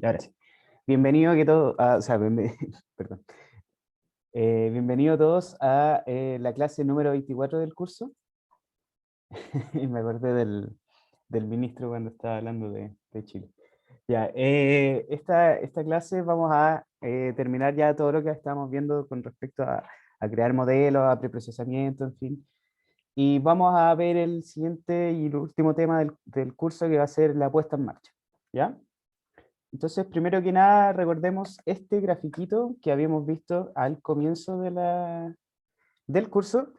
Y ahora sí. Bienvenido que todo, o sea, perdón. Bienvenido todos a la clase número 24 del curso. Me acordé del ministro cuando estaba hablando de Chile. Ya, esta clase vamos a terminar ya todo lo que estamos viendo con respecto a crear modelos, a preprocesamiento, en fin. Y vamos a ver el siguiente y el último tema del curso, que va a ser la puesta en marcha. ¿Ya? Entonces, primero que nada, recordemos este grafiquito que habíamos visto al comienzo del curso,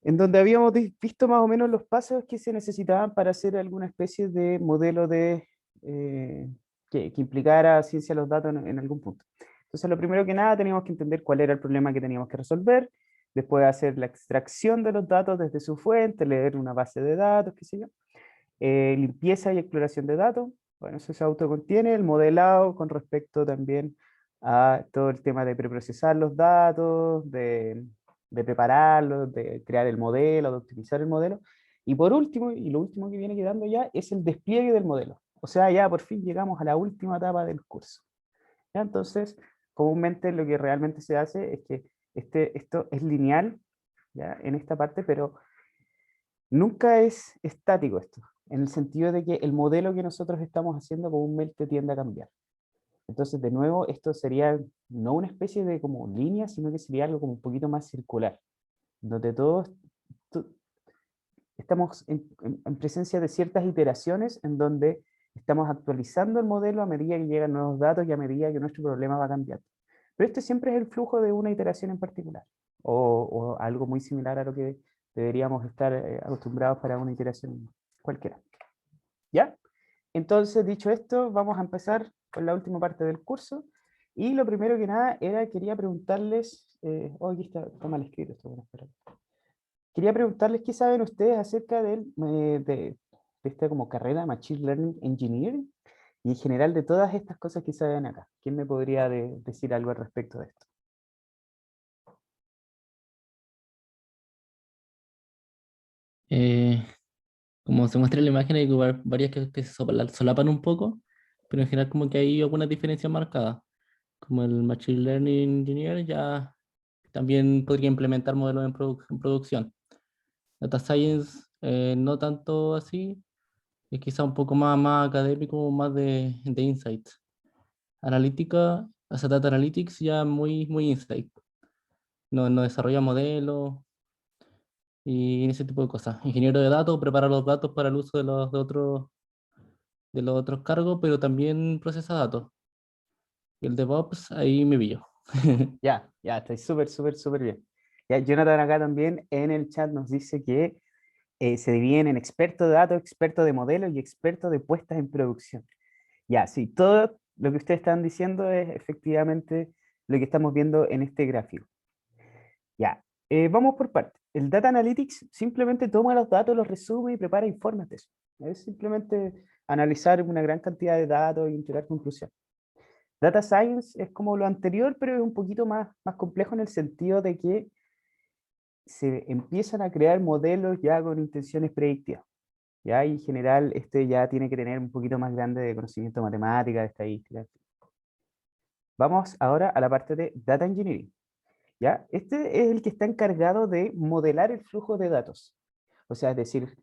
en donde habíamos visto más o menos los pasos que se necesitaban para hacer alguna especie de modelo eh, que implicara ciencia de los datos en algún punto. Entonces, lo primero que nada, teníamos que entender cuál era el problema que teníamos que resolver, después hacer la extracción de los datos desde su fuente, leer una base de datos, qué sé yo, limpieza y exploración de datos. Bueno, eso se autocontiene, el modelado con respecto también a todo el tema de preprocesar los datos, de prepararlos, de crear el modelo, de optimizar el modelo. Y por último, y lo último que viene quedando ya, es el despliegue del modelo. O sea, ya por fin llegamos a la última etapa del curso. ¿Ya? Entonces, comúnmente lo que realmente se hace es que esto es lineal, ¿ya? En esta parte, pero nunca es estático esto, en el sentido de que el modelo que nosotros estamos haciendo comúnmente tiende a cambiar. Entonces, de nuevo, esto sería no una especie de como línea, sino que sería algo como un poquito más circular, donde todos estamos en presencia de ciertas iteraciones en donde estamos actualizando el modelo a medida que llegan nuevos datos y a medida que nuestro problema va cambiando. Pero este siempre es el flujo de una iteración en particular, o algo muy similar a lo que deberíamos estar acostumbrados para una iteración cualquiera. ¿Ya? Entonces, dicho esto, vamos a empezar con la última parte del curso. Y lo primero que nada quería preguntarles, aquí está mal escrito esto, bueno, espera. Quería preguntarles qué saben ustedes acerca de esta como carrera de Machine Learning Engineering y en general de todas estas cosas que saben acá. ¿Quién me podría decir algo al respecto de esto? Eh, Como se muestra en la imagen, hay varias que se solapan un poco, pero en general como que hay algunas diferencias marcadas. Como el Machine Learning Engineer ya también podría implementar modelos en producción. Data Science no tanto así, es quizá un poco más académico, más de insights. Analítica, o sea, Data Analytics ya muy insight. No desarrolla modelos y ese tipo de cosas. Ingeniero de datos, prepara los datos para el uso de los otros cargos, pero también procesa datos. Y el DevOps, ahí me pillo. Ya, estoy súper bien. Ya, Jonathan acá también en el chat nos dice que se dividen en experto de datos, experto de modelos y experto de puestas en producción. Ya, sí, todo lo que ustedes están diciendo es efectivamente lo que estamos viendo en este gráfico. Ya, vamos por partes. El Data Analytics simplemente toma los datos, los resume y prepara informes de eso. Es simplemente analizar una gran cantidad de datos y entregar conclusiones. Data Science es como lo anterior, pero es un poquito más complejo en el sentido de que se empiezan a crear modelos ya con intenciones predictivas. ¿Ya? Y en general, este ya tiene que tener un poquito más grande de conocimiento de matemática, de estadística. Vamos ahora a la parte de Data Engineering. ¿Ya? Este es el que está encargado de modelar el flujo de datos. O sea, es decir,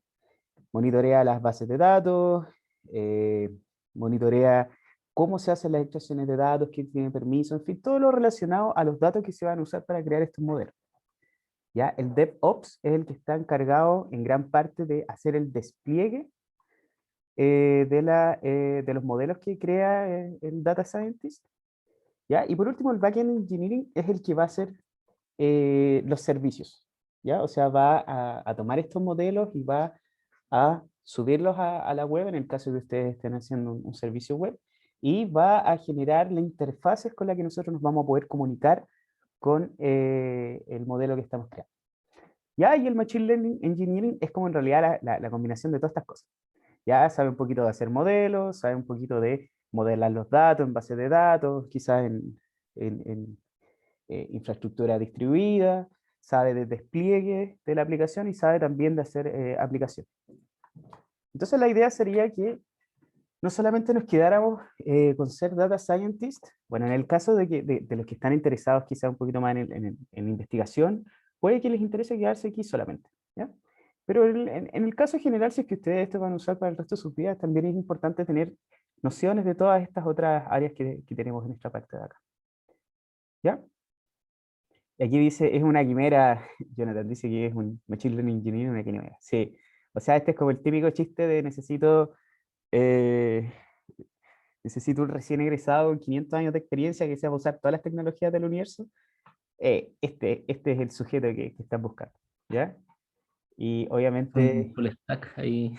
monitorea las bases de datos, eh, monitorea cómo se hacen las extracciones de datos, quién tiene permiso, en fin, todo lo relacionado a los datos que se van a usar para crear estos modelos. ¿Ya? El DevOps es el que está encargado en gran parte de hacer el despliegue de los modelos que crea el Data Scientist. ¿Ya? Y por último, el Backend Engineering es el que va a hacer los servicios. ¿Ya? O sea, va a tomar estos modelos y va a subirlos a la web, en el caso de que ustedes estén haciendo un servicio web, y va a generar las interfaces con las que nosotros nos vamos a poder comunicar con el modelo que estamos creando. Ya, y el Machine Learning Engineering es como en realidad la combinación de todas estas cosas. Ya sabe un poquito de hacer modelos, sabe un poquito de modelar los datos en base de datos, quizás en infraestructura distribuida, sabe de despliegue de la aplicación y sabe también de hacer aplicación. Entonces la idea sería que no solamente nos quedáramos con ser data scientist, bueno, en el caso de los que están interesados quizá un poquito más en investigación, puede que les interese quedarse aquí solamente, ¿ya? Pero en el caso general, si es que ustedes esto van a usar para el resto de sus vidas, también es importante tener nociones de todas estas otras áreas que tenemos en esta parte de acá, ¿ya? Y aquí dice, es una quimera, Jonathan dice que es un Machine Learning Engineer, una quimera. Sí, o sea, este es como el típico chiste de eh, necesito un recién egresado con 500 años de experiencia que sepa usar todas las tecnologías del universo. Este es el sujeto que están buscando, ¿ya? Y Un obviamente, full stack ahí.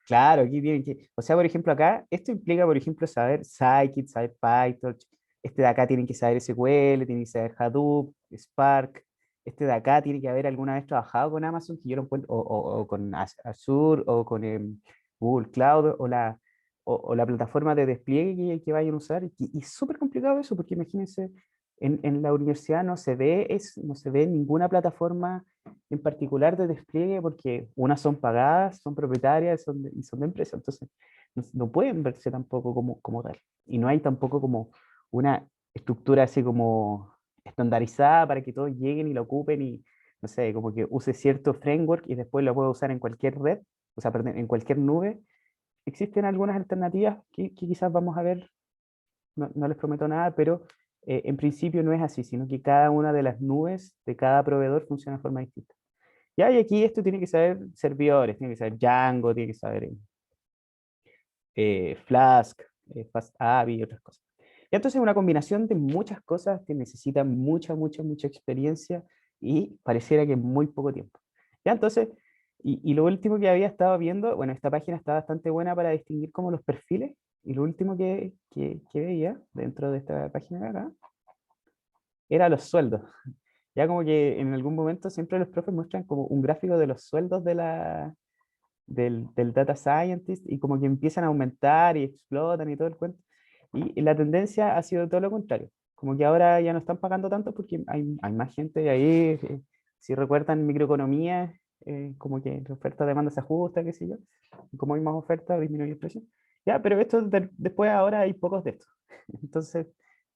claro, aquí tienen que, o sea, por ejemplo, acá, esto implica, por ejemplo, saber Scikit, saber Python, este de acá tienen que saber SQL, tienen que saber Hadoop, Spark, este de acá tiene que haber alguna vez trabajado con Amazon, que yo lo encuentro, o con Azure, o con Google Cloud, o la plataforma de despliegue que vayan a usar, y es súper complicado eso, porque imagínense, en la universidad no se ve ninguna plataforma en particular de despliegue porque unas son pagadas, son propietarias y son de empresa, entonces no pueden verse tampoco como tal. Y no hay tampoco como una estructura así como estandarizada para que todos lleguen y la ocupen y, no sé, como que use cierto framework y después lo pueda usar en cualquier red, o sea, perdón, en cualquier nube. Existen algunas alternativas que quizás vamos a ver, no les prometo nada, pero en principio no es así, sino que cada una de las nubes de cada proveedor funciona de forma distinta. Ya, y aquí esto tiene que saber servidores, tiene que saber Django, tiene que saber Flask, FastAPI y otras cosas. Y entonces es una combinación de muchas cosas que necesitan mucha experiencia y pareciera que en muy poco tiempo. Ya, entonces, y lo último que había estado viendo, bueno, esta página está bastante buena para distinguir como los perfiles, y lo último que veía dentro de esta página de acá era los sueldos. Ya como que en algún momento siempre los profes muestran como un gráfico de los sueldos del data scientist y como que empiezan a aumentar y explotan y todo el cuento. Y la tendencia ha sido todo lo contrario. Como que ahora ya no están pagando tanto porque hay más gente ahí. Si recuerdan microeconomía, como que la oferta-demanda se ajusta, qué sé yo. Y como hay más oferta, disminuye el precio. Ya, pero esto después ahora hay pocos de estos. Entonces,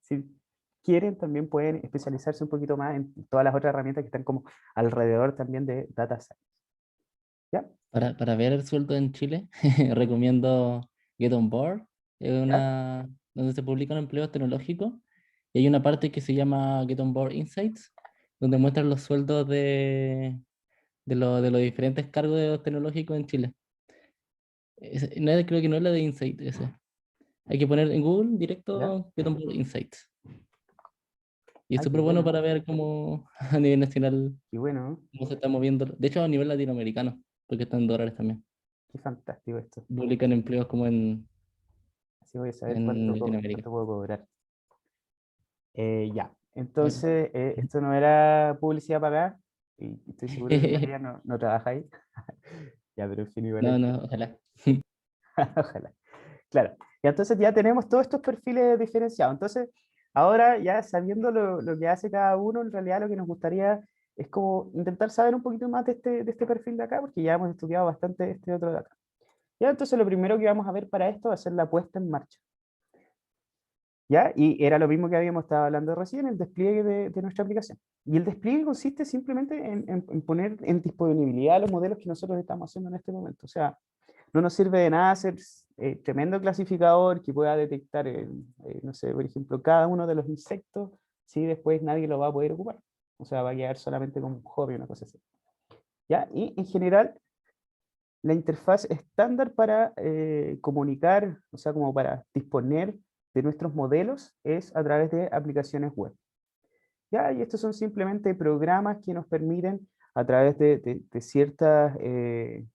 si quieren, también pueden especializarse un poquito más en todas las otras herramientas que están como alrededor también de data science. ¿Ya? Para ver el sueldo en Chile, recomiendo Get On Board, es ¿Ya? una donde se publican empleos tecnológicos y hay una parte que se llama Get On Board Insights, donde muestran los sueldos de los diferentes cargos tecnológicos en Chile. Creo que no es la de Insight ese. Hay que poner en Google ¿Ya? directo Get On Board Insights. Y es Ah, qué súper bueno bueno. para ver cómo a nivel nacional Qué bueno, ¿no? cómo se está moviendo. De hecho, a nivel latinoamericano, porque están en dólares también. Qué fantástico esto. Publican empleos como Así voy a saber en Latinoamérica. cuánto puedo cobrar. Ya, Bueno. entonces, esto no era publicidad pagada, y estoy seguro que María no trabaja ahí. Ya, pero en fin, igual No, hay no, ojalá. ojalá. Claro, y entonces ya tenemos todos estos perfiles diferenciados. Entonces, ahora ya sabiendo lo que hace cada uno, en realidad lo que nos gustaría es como intentar saber un poquito más de este perfil de acá, porque ya hemos estudiado bastante este otro de acá. Ya, entonces lo primero que vamos a ver para esto va a ser la puesta en marcha. ¿Ya? Y era lo mismo que habíamos estado hablando recién, el despliegue de nuestra aplicación. Y el despliegue consiste simplemente en poner en disponibilidad los modelos que nosotros estamos haciendo en este momento. O sea, no nos sirve de nada hacer tremendo clasificador que pueda detectar, no sé, por ejemplo, cada uno de los insectos, si después nadie lo va a poder ocupar. O sea, va a quedar solamente como un hobby, una cosa así. ¿Ya? Y en general, la interfaz estándar para comunicar, o sea, como para disponer de nuestros modelos, es a través de aplicaciones web. ¿Ya? Y estos son simplemente programas que nos permiten, a través de ciertas, eh,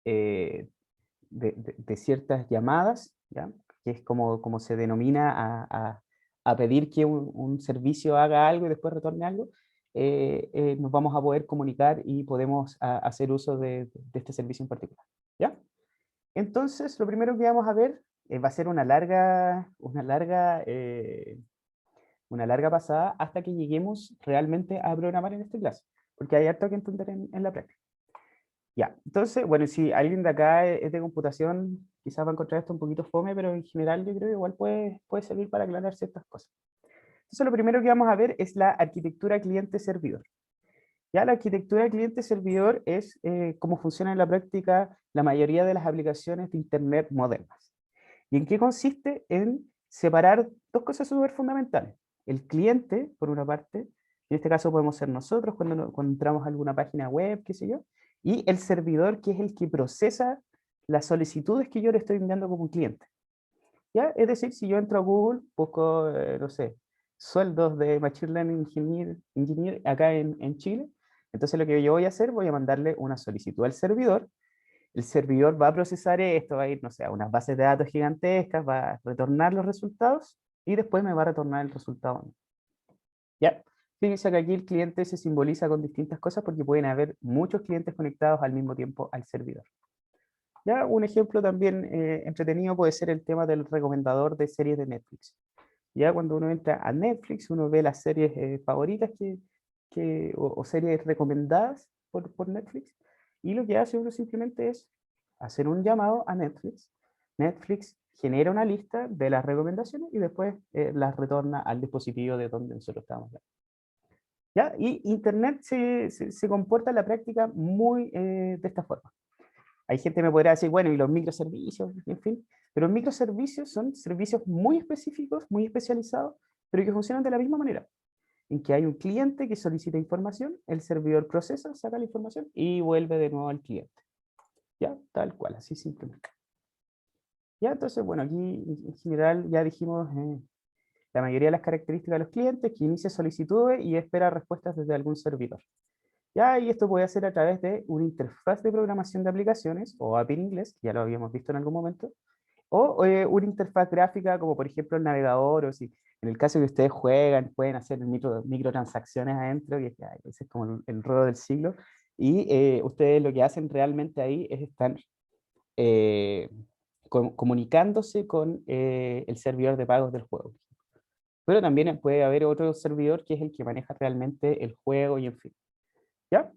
de ciertas llamadas, ¿ya? Que es como se denomina a pedir que un servicio haga algo y después retorne algo, nos vamos a poder comunicar y podemos hacer uso de este servicio en particular. ¿Ya? Entonces, lo primero que vamos a ver va a ser una larga pasada hasta que lleguemos realmente a programar en esta clase, porque hay harto que entender en la práctica. Ya, entonces, bueno, si alguien de acá es de computación, quizás va a encontrar esto un poquito fome, pero en general yo creo que igual puede servir para aclarar ciertas cosas. Entonces, lo primero que vamos a ver es la arquitectura cliente-servidor. Ya la arquitectura cliente-servidor es cómo funciona en la práctica la mayoría de las aplicaciones de Internet modernas. ¿Y en qué consiste? En separar dos cosas súper fundamentales. El cliente, por una parte, en este caso podemos ser nosotros cuando entramos a alguna página web, qué sé yo, y el servidor, que es el que procesa las solicitudes que yo le estoy enviando como un cliente. ¿Ya? Es decir, si yo entro a Google, busco, no sé, sueldos de Machine Learning Engineer acá en Chile, entonces lo que yo voy a hacer, voy a mandarle una solicitud al servidor. El servidor va a procesar esto, va a ir, no sé, a unas bases de datos gigantescas, va a retornar los resultados y después me va a retornar el resultado. ¿Ya? Fíjense que aquí el cliente se simboliza con distintas cosas porque pueden haber muchos clientes conectados al mismo tiempo al servidor. ¿Ya? Un ejemplo también entretenido puede ser el tema del recomendador de series de Netflix. Ya cuando uno entra a Netflix, uno ve las series favoritas o series recomendadas por Netflix, y lo que hace uno simplemente es hacer un llamado a Netflix. Netflix genera una lista de las recomendaciones y después las retorna al dispositivo de donde nosotros estamos hablando. ¿Ya? Y Internet se comporta en la práctica muy de esta forma. Hay gente que me podrá decir, bueno, y los microservicios, en fin, pero los microservicios son servicios muy específicos, muy especializados, pero que funcionan de la misma manera, en que hay un cliente que solicita información, el servidor procesa, saca la información y vuelve de nuevo al cliente. ¿Ya? Tal cual, así simplemente. Ya, entonces, bueno, aquí en general ya dijimos la mayoría de las características de los clientes, que inicia solicitudes y espera respuestas desde algún servidor. Ya, y esto puede hacer a través de una interfaz de programación de aplicaciones, o API en inglés, que ya lo habíamos visto en algún momento, o una interfaz gráfica como por ejemplo el navegador, o si en el caso que ustedes juegan, pueden hacer microtransacciones adentro, que ese es como el ruedo del siglo, y ustedes lo que hacen realmente ahí es estar eh, comunicándose con el servidor de pagos del juego. Pero también puede haber otro servidor que es el que maneja realmente el juego y en fin. ¿Ya?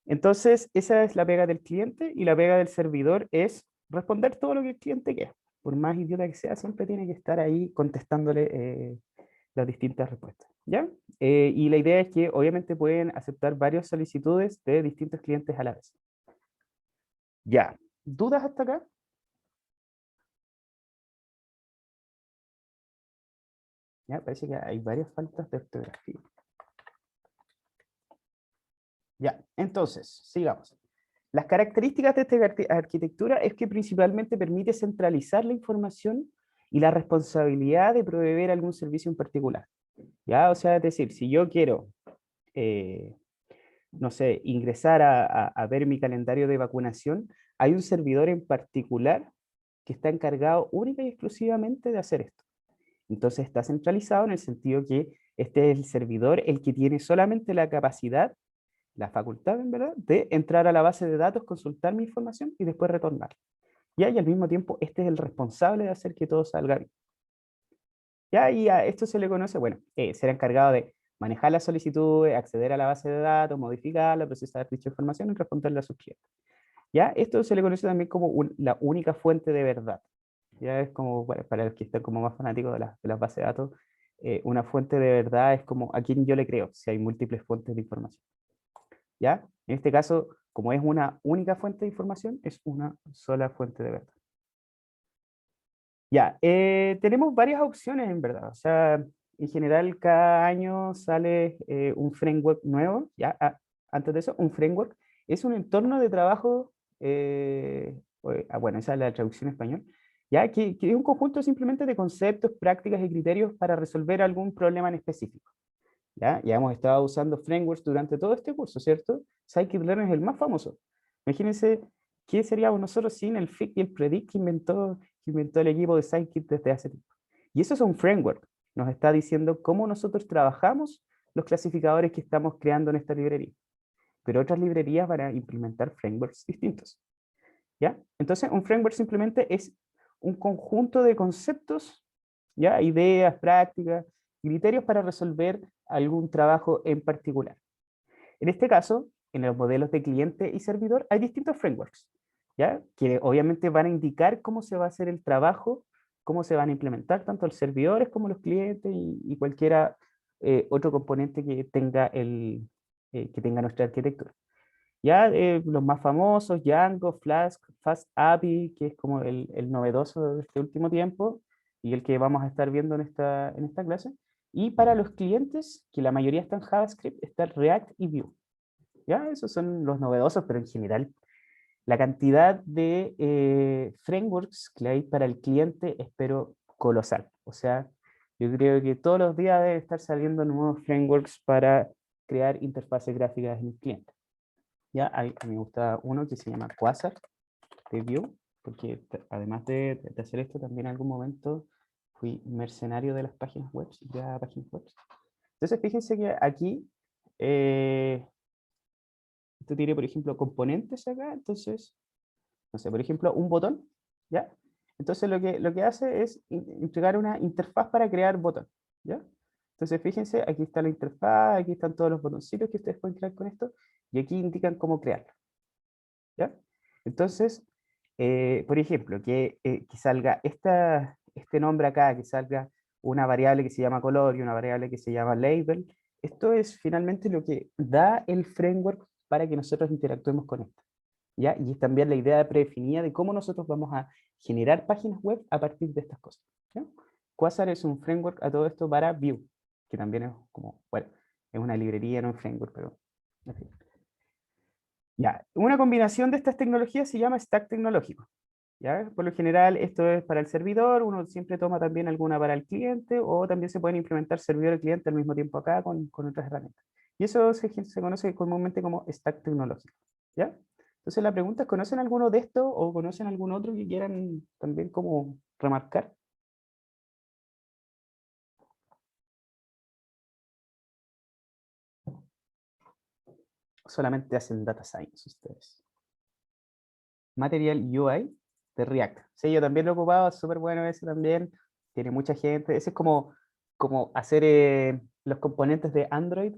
Entonces, esa es la pega del cliente, y la pega del servidor es responder todo lo que el cliente quiera. Por más idiota que sea, siempre tiene que estar ahí contestándole las distintas respuestas. ¿Ya? Y la idea es que obviamente pueden aceptar varias solicitudes de distintos clientes a la vez. Ya. ¿Dudas hasta acá? Ya, parece que hay varias faltas de ortografía. Ya, entonces, sigamos. Las características de esta arquitectura es que principalmente permite centralizar la información y la responsabilidad de proveer algún servicio en particular. ¿Ya? O sea, es decir, si yo quiero, eh, no sé, ingresar a ver mi calendario de vacunación, hay un servidor en particular que está encargado única y exclusivamente de hacer esto. Entonces está centralizado en el sentido que este es el servidor el que tiene solamente la capacidad, la facultad, en verdad, de entrar a la base de datos, consultar mi información y después retornar. ¿Ya? Y al mismo tiempo, este es el responsable de hacer que todo salga bien. ¿Ya? Y a esto se le conoce, bueno, será encargado de manejar las solicitudes, acceder a la base de datos, modificarla, procesar dicha información y responderle a sus clientes. ¿Ya? Esto se le conoce también como la única fuente de verdad. Ya es como, bueno, para los que están como más fanáticos de las bases de datos, una fuente de verdad es como a quien yo le creo, si hay múltiples fuentes de información. ¿Ya? En este caso, como es una única fuente de información, es una sola fuente de verdad. Ya, tenemos varias opciones en verdad. O sea, en general cada año sale un framework nuevo. Ya, antes de eso, un framework es un entorno de trabajo, bueno, esa es la traducción en español, ya que es un conjunto simplemente de conceptos, prácticas y criterios para resolver algún problema en específico. Ya hemos estado usando frameworks durante todo este curso, ¿cierto? Scikit-learn es el más famoso. Imagínense qué seríamos nosotros sin el FIC y el Predict que inventó el equipo de Scikit desde hace tiempo. Y eso es un framework. Nos está diciendo cómo nosotros trabajamos los clasificadores que estamos creando en esta librería. Pero otras librerías van a implementar frameworks distintos. ¿Ya? Entonces, un framework simplemente es un conjunto de conceptos, ¿ya? Ideas, prácticas, criterios para resolver algún trabajo en particular. En este caso, en los modelos de cliente y servidor hay distintos frameworks, ¿ya? Que obviamente van a indicar cómo se va a hacer el trabajo, cómo se van a implementar tanto los servidores como los clientes y cualquiera otro componente que tenga nuestra arquitectura. Ya los más famosos, Django, Flask, Fast API, que es como el novedoso de este último tiempo y el que vamos a estar viendo en esta clase. Y para los clientes, que la mayoría está en JavaScript, está React y Vue. Ya, esos son los novedosos, pero en general la cantidad de frameworks que hay para el cliente es pero colosal. O sea, yo creo que todos los días debe estar saliendo nuevos frameworks para crear interfaces gráficas en el cliente. Ya, a mí me gusta uno que se llama Quasar de Vue, porque además de hacer esto, también en algún momento fui mercenario de las páginas web, ya páginas web. Entonces, fíjense que aquí, esto tiene, por ejemplo, componentes acá, entonces, no sé, por ejemplo, un botón, ¿ya? Entonces, lo que hace es entregar una interfaz para crear botón, ¿ya? Entonces, fíjense, aquí está la interfaz, aquí están todos los botoncitos que ustedes pueden crear con esto, y aquí indican cómo crearlo. ¿Ya? Entonces, por ejemplo, que salga este nombre acá, que salga una variable que se llama color y una variable que se llama label, esto es finalmente lo que da el framework para que nosotros interactuemos con esto. ¿Ya? Y es también la idea predefinida de cómo nosotros vamos a generar páginas web a partir de estas cosas. ¿Ya? Quasar es un framework a todo esto para Vue, que también es como, bueno, es una librería, no un framework, pero en fin. Ya, una combinación de estas tecnologías se llama stack tecnológico. ¿Ya? Por lo general, esto es para el servidor, uno siempre toma también alguna para el cliente, o también se pueden implementar servidor y cliente al mismo tiempo acá con otras herramientas. Y eso se conoce comúnmente como stack tecnológico. ¿Ya? Entonces la pregunta es, ¿conocen alguno de estos o conocen algún otro que quieran también como remarcar? Solamente hacen data science ustedes. Material UI de React. Sí, yo también lo he ocupado, es súper bueno ese también. Tiene mucha gente. Ese es como hacer los componentes de Android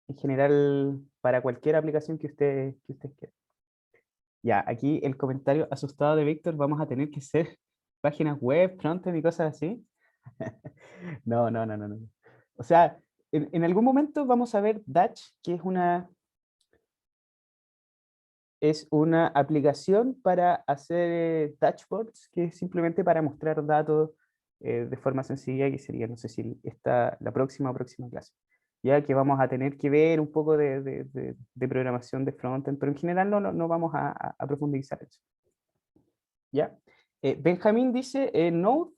en general para cualquier aplicación que usted quiera. Ya, aquí el comentario asustado de Víctor, vamos a tener que hacer páginas web, frontend y cosas así. No, no, no, no, no. O sea, en algún momento vamos a ver Dutch, que es una aplicación para hacer dashboards, que es simplemente para mostrar datos de forma sencilla, que sería, no sé si la próxima clase. Ya que vamos a tener que ver un poco de programación de frontend, pero en general no vamos a profundizar en eso. ¿Ya? Benjamín dice Node,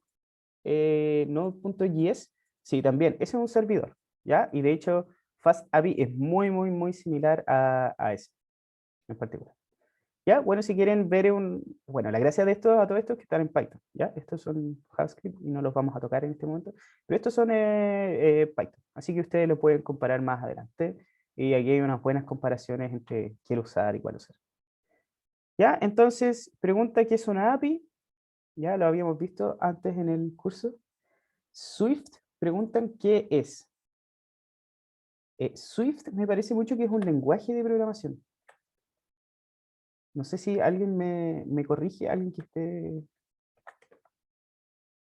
Node.js, sí, también, ese es un servidor, ¿ya? Y de hecho, FastAPI es muy, muy, muy similar a ese en particular. ¿Ya? Bueno, si quieren ver Bueno, la gracia de esto, a todo esto es que están en Python, ¿ya? Estos son JavaScript y no los vamos a tocar en este momento, pero estos son Python, así que ustedes lo pueden comparar más adelante, y aquí hay unas buenas comparaciones entre qué usar y cuál usar. ¿Ya? Entonces, pregunta qué es una API, ya lo habíamos visto antes en el curso. Swift, preguntan qué es. Swift me parece mucho que es un lenguaje de programación. No sé si alguien me corrige, alguien que esté...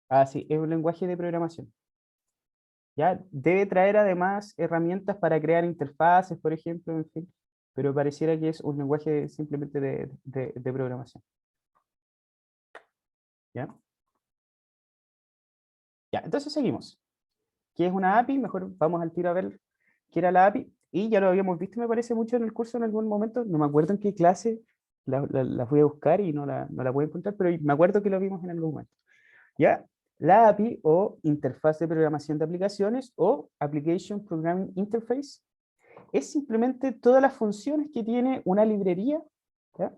Ah, sí, es un lenguaje de programación. ¿Ya? Debe traer además herramientas para crear interfaces, por ejemplo, en fin, pero pareciera que es un lenguaje simplemente de programación. ¿Ya? Ya, entonces seguimos. ¿Qué es una API? Mejor vamos al tiro a ver qué era la API. Y ya lo habíamos visto, me parece mucho en el curso en algún momento. No me acuerdo en qué clase la fui a buscar y no la voy a encontrar, pero me acuerdo que lo vimos en algún momento. ¿Ya? La API o interfaz de programación de aplicaciones o Application Programming Interface es simplemente todas las funciones que tiene una librería, ¿ya?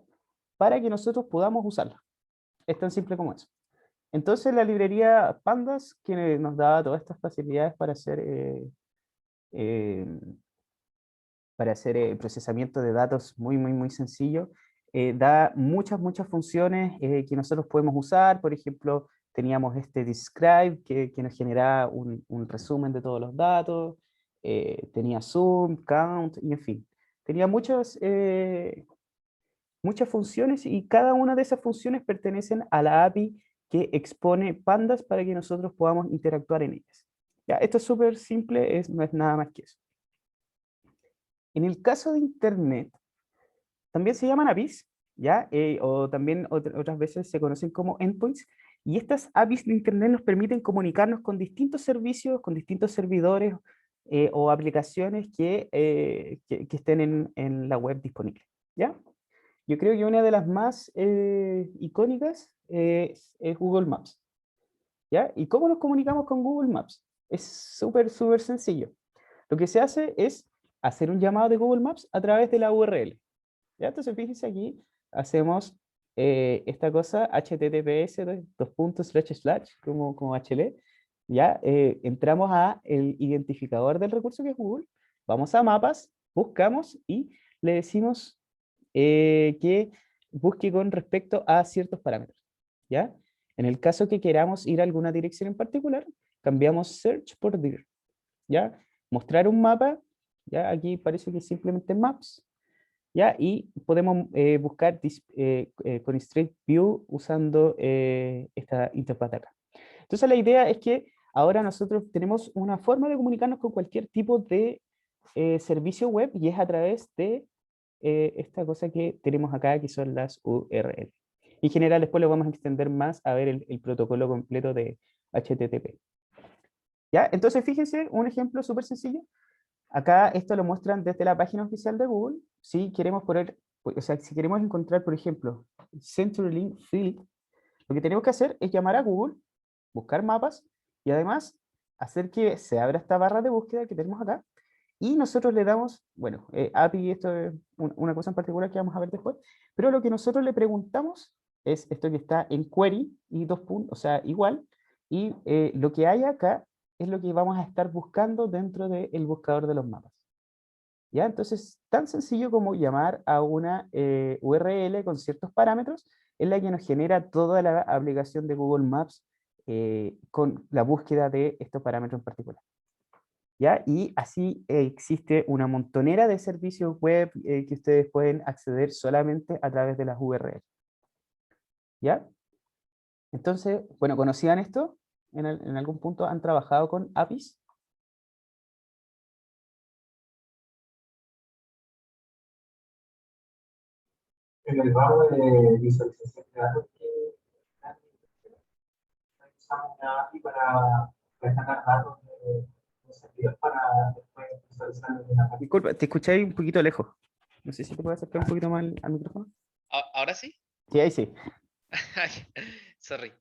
Para que nosotros podamos usarla. Es tan simple como eso. Entonces la librería Pandas, que nos da todas estas facilidades eh, para hacer procesamiento de datos muy, muy, muy sencillo, da muchas funciones que nosotros podemos usar. Por ejemplo, teníamos este describe que nos generaba un resumen de todos los datos, tenía zoom, count, y en fin. tenía muchas funciones y cada una de esas funciones pertenecen a la API que expone Pandas para que nosotros podamos interactuar en ellas. Ya, esto es súper simple, no es nada más que eso. En el caso de Internet, también se llaman APIs, ¿ya? O también otras veces se conocen como endpoints, y estas APIs de Internet nos permiten comunicarnos con distintos servicios, con distintos servidores o aplicaciones que estén en la web disponible, ¿ya? Yo creo que una de las más icónicas es Google Maps, ¿ya? ¿Y cómo nos comunicamos con Google Maps? Es súper sencillo. Lo que se hace es hacer un llamado de Google Maps a través de la URL. ¿Ya? Entonces, fíjense aquí, hacemos esta cosa, https dos puntos slash como HL, ¿ya? Entramos a el identificador del recurso que es Google, vamos a mapas, buscamos y le decimos que busque con respecto a ciertos parámetros, ¿ya? En el caso que queramos ir a alguna dirección en particular, cambiamos search por dir, ¿ya? Mostrar un mapa, ¿ya? Aquí parece que es simplemente maps, ¿ya? Y podemos buscar con Street View usando esta interfaz de acá. Entonces la idea es que ahora nosotros tenemos una forma de comunicarnos con cualquier tipo de servicio web y es a través de esta cosa que tenemos acá, que son las URL. En general, después lo vamos a extender más a ver el protocolo completo de HTTP. ¿Ya? Entonces, fíjense, un ejemplo súper sencillo. Acá esto lo muestran desde la página oficial de Google. Si queremos poner, o sea, si queremos encontrar, por ejemplo, CenturyLink Field, lo que tenemos que hacer es llamar a Google, buscar mapas y además hacer que se abra esta barra de búsqueda que tenemos acá y nosotros le damos, bueno, API, esto es una cosa en particular que vamos a ver después, pero lo que nosotros le preguntamos es esto que está en query y dos puntos, o sea, igual, y lo que hay acá es lo que vamos a estar buscando dentro del buscador de los mapas. ¿Ya? Entonces, tan sencillo como llamar a una URL con ciertos parámetros, es la que nos genera toda la aplicación de Google Maps con la búsqueda de estos parámetros en particular. ¿Ya? Y así existe una montonera de servicios web que ustedes pueden acceder solamente a través de las URL. ¿Ya? Entonces, bueno, ¿conocían esto? ¿En algún punto han trabajado con APIs? En el ramo de visualización de datos que usamos una API para rescatar datos de los servidores para después visualizarlos en la página. Disculpa, te escuché un poquito lejos. No sé si te puedes acercar un poquito más al micrófono. ¿Ahora sí? Sí, ahí sí. Sorry. Ya.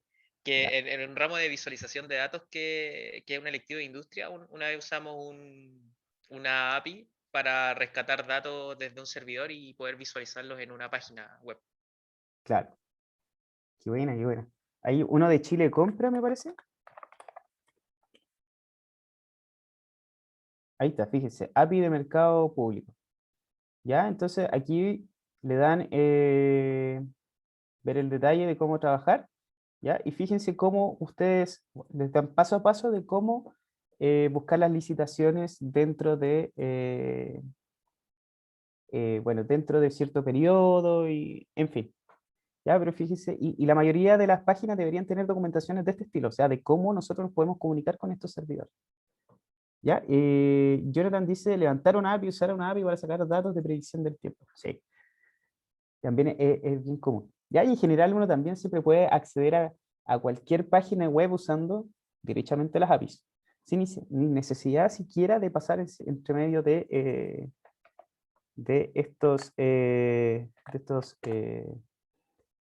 Que en un ramo de visualización de datos que es un electivo de industria, una vez usamos una API para rescatar datos desde un servidor y poder visualizarlos en una página web. Claro. Qué buena, qué buena. Hay uno de Chile Compra, me parece. Ahí está, fíjense, API de mercado público. ¿Ya? Entonces aquí le dan ver el detalle de cómo trabajar, ¿ya? Y fíjense cómo ustedes les dan paso a paso de cómo buscar las licitaciones dentro bueno, dentro de cierto periodo y, en fin. ¿Ya? Pero fíjense, y la mayoría de las páginas deberían tener documentaciones de este estilo, o sea, de cómo nosotros nos podemos comunicar con estos servidores. ¿Ya? Jonathan dice, levantar una API, usar una API para sacar datos de predicción del tiempo. Sí, también es bien común. ¿Ya? Y en general uno también siempre puede acceder a cualquier página web usando directamente las APIs, sin necesidad siquiera de pasar entre medio de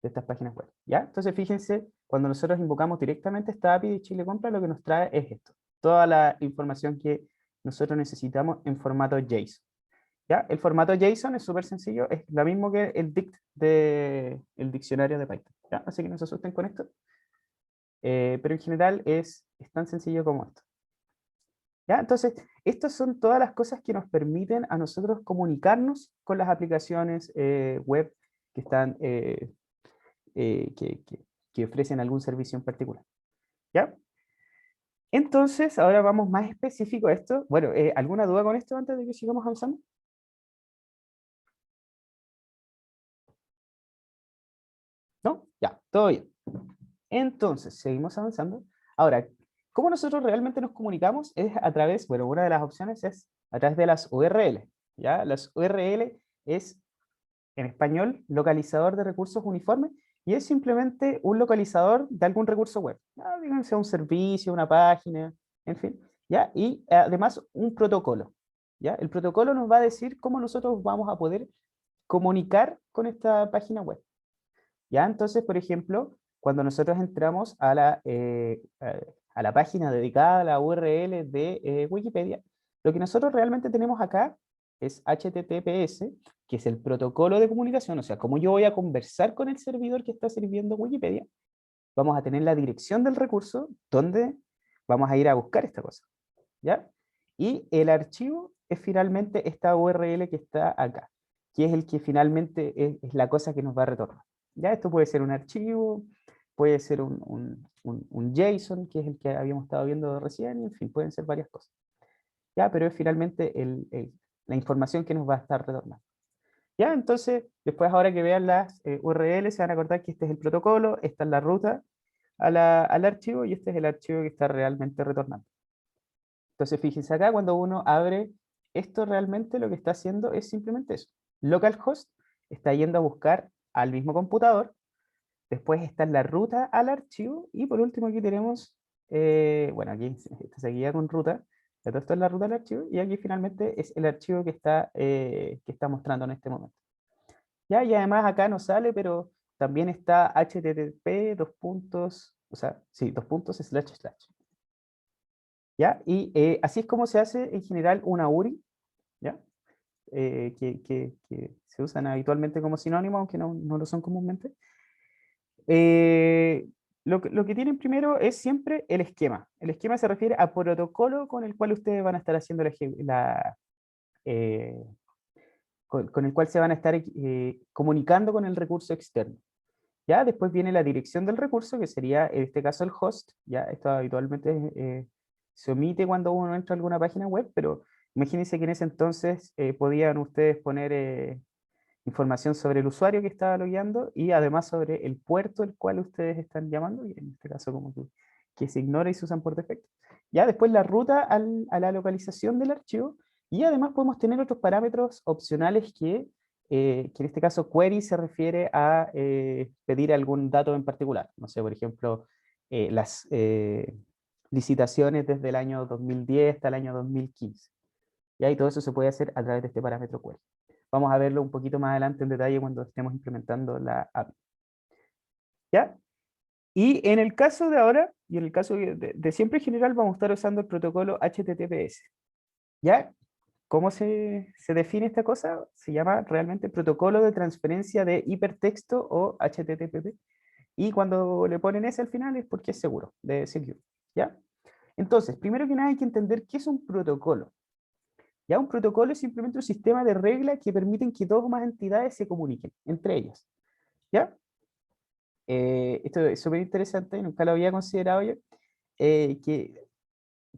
estas páginas web. ¿Ya? Entonces fíjense, cuando nosotros invocamos directamente esta API de Chile Compra, lo que nos trae es esto, toda la información que nosotros necesitamos en formato JSON. ¿Ya? El formato JSON es súper sencillo, es lo mismo que el dict el diccionario de Python. ¿Ya? Así que no se asusten con esto. Pero en general es tan sencillo como esto. ¿Ya? Entonces, estas son todas las cosas que nos permiten a nosotros comunicarnos con las aplicaciones web que están que ofrecen algún servicio en particular. ¿Ya? Entonces, ahora vamos más específico a esto. Bueno, ¿alguna duda con esto antes de que sigamos avanzando? Todo bien. Entonces, seguimos avanzando. Ahora, ¿cómo nosotros realmente nos comunicamos? Es a través, bueno, una de las opciones es a través de las URL, ¿ya? Las URL es, en español, localizador de recursos uniforme, y es simplemente un localizador de algún recurso web. ¿Ya? Díganse un servicio, una página, en fin, ¿ya? Y además un protocolo, ¿ya? El protocolo nos va a decir cómo nosotros vamos a poder comunicar con esta página web. ¿Ya? Entonces, por ejemplo, cuando nosotros entramos a la página dedicada a la URL de Wikipedia, lo que nosotros realmente tenemos acá es HTTPS, que es el protocolo de comunicación, o sea, como yo voy a conversar con el servidor que está sirviendo Wikipedia, vamos a tener la dirección del recurso donde vamos a ir a buscar esta cosa, ¿ya? Y el archivo es finalmente esta URL que está acá, que es el que finalmente es la cosa que nos va a retornar. ¿Ya? Esto puede ser un archivo, puede ser un JSON, que es el que habíamos estado viendo recién, y en fin, pueden ser varias cosas. ¿Ya? Pero es finalmente la información que nos va a estar retornando. ¿Ya? Entonces, después ahora que vean las URL, se van a acordar que este es el protocolo, esta es la ruta al archivo, y este es el archivo que está realmente retornando. Entonces, fíjense acá, cuando uno abre esto, realmente lo que está haciendo es simplemente eso. Localhost está yendo a buscar al mismo computador, después está en la ruta al archivo, y por último aquí tenemos, bueno, aquí esto se guía con ruta, todo esto es la ruta al archivo, y aquí finalmente es el archivo que está mostrando en este momento. ¿Ya? Y además acá no sale, pero también está http dos puntos, o sea, sí, dos puntos // ¿Ya? Y así es como se hace en general una URI, ¿ya? Que se usan habitualmente como sinónimo, aunque no lo son comúnmente. Lo que tienen primero es siempre el esquema. El esquema se refiere a protocolo con el cual ustedes van a estar haciendo con el cual se van a estar comunicando con el recurso externo. ¿Ya? Después viene la dirección del recurso, que sería en este caso el host. ¿Ya? Esto habitualmente se omite cuando uno entra a alguna página web, pero imagínense que en ese entonces podían ustedes poner información sobre el usuario que estaba logueando y además sobre el puerto al cual ustedes están llamando, y en este caso como que se ignora y se usan por defecto. Ya después la ruta a la localización del archivo, y además podemos tener otros parámetros opcionales que en este caso query se refiere a pedir algún dato en particular. No sé, por ejemplo, las licitaciones desde el año 2010 hasta el año 2015. ¿Ya? Y todo eso se puede hacer a través de este parámetro query. Vamos a verlo un poquito más adelante en detalle cuando estemos implementando la API. ¿Ya? Y en el caso de ahora, y en el caso de siempre en general, vamos a estar usando el protocolo HTTPS. ¿Ya? ¿Cómo se define esta cosa? Se llama realmente protocolo de transferencia de hipertexto o HTTP. Y cuando le ponen ese al final es porque es seguro, de secure. ¿Ya? Entonces, primero que nada hay que entender qué es un protocolo. Ya un protocolo es simplemente un sistema de reglas que permiten que dos o más entidades se comuniquen entre ellas. ¿Ya? Esto es súper interesante, nunca lo había considerado yo, que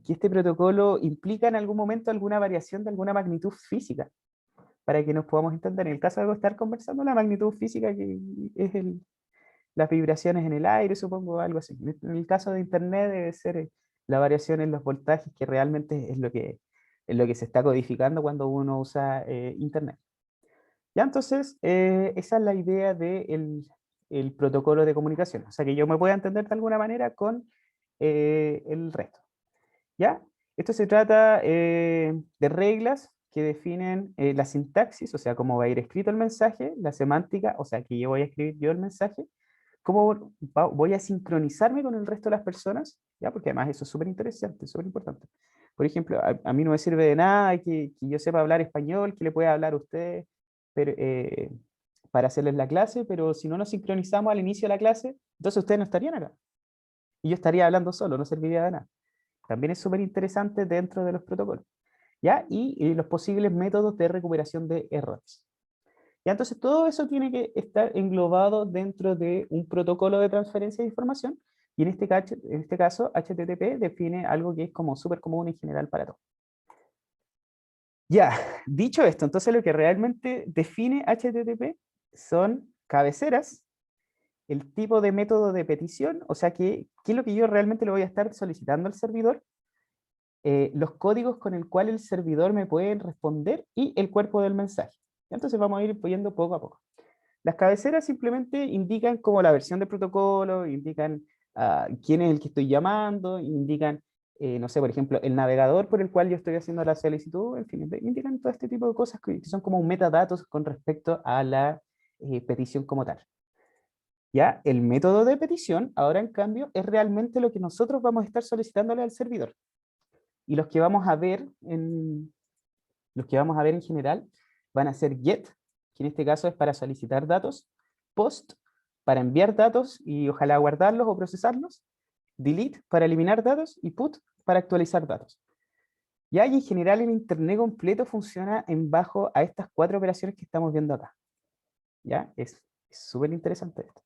este protocolo implica en algún momento alguna variación de alguna magnitud física, para que nos podamos entender. En el caso de estar conversando, la magnitud física que es las vibraciones en el aire, supongo, algo así. En el caso de Internet debe ser la variación en los voltajes, que realmente es lo que se está codificando cuando uno usa Internet. Ya, entonces, esa es la idea del el protocolo de comunicación. O sea, que yo me pueda entender de alguna manera con el resto. ¿Ya? Esto se trata de reglas que definen la sintaxis, o sea, cómo va a ir escrito el mensaje, la semántica, o sea, que yo voy a escribir yo el mensaje, cómo voy a sincronizarme con el resto de las personas, ¿ya? Porque además eso es súper interesante, súper importante. Por ejemplo, a mí no me sirve de nada que yo sepa hablar español, que le pueda hablar a usted pero, para hacerles la clase, pero si no nos sincronizamos al inicio de la clase, entonces ustedes no estarían acá. Y yo estaría hablando solo, no serviría de nada. También es súper interesante dentro de los protocolos. ¿Ya? Y los posibles métodos de recuperación de errores. ¿Ya? Entonces todo eso tiene que estar englobado dentro de un protocolo de transferencia de información, y en este caso HTTP define algo que es como súper común en general para todos. Ya, dicho esto, entonces lo que realmente define HTTP son cabeceras el tipo de método de petición, o sea, qué es lo que yo realmente le voy a estar solicitando al servidor, los códigos con el cual el servidor me puede responder y el cuerpo del mensaje. Entonces vamos a ir viendo poco a poco. Las cabeceras simplemente indican como la versión del protocolo, indican quién es el que estoy llamando, indican, no sé, por ejemplo, el navegador por el cual yo estoy haciendo la solicitud, en fin, indican todo este tipo de cosas que son como metadatos con respecto a la petición como tal. Ya, el método de petición, ahora en cambio, es realmente lo que nosotros vamos a estar solicitándole al servidor. Y los que vamos a ver en general van a ser get, que en este caso es para solicitar datos, post, para enviar datos y ojalá guardarlos o procesarlos, delete, para eliminar datos, y put, para actualizar datos. Ya, y en general el Internet completo funciona en bajo a estas 4 operaciones que estamos viendo acá. Ya, es súper interesante esto.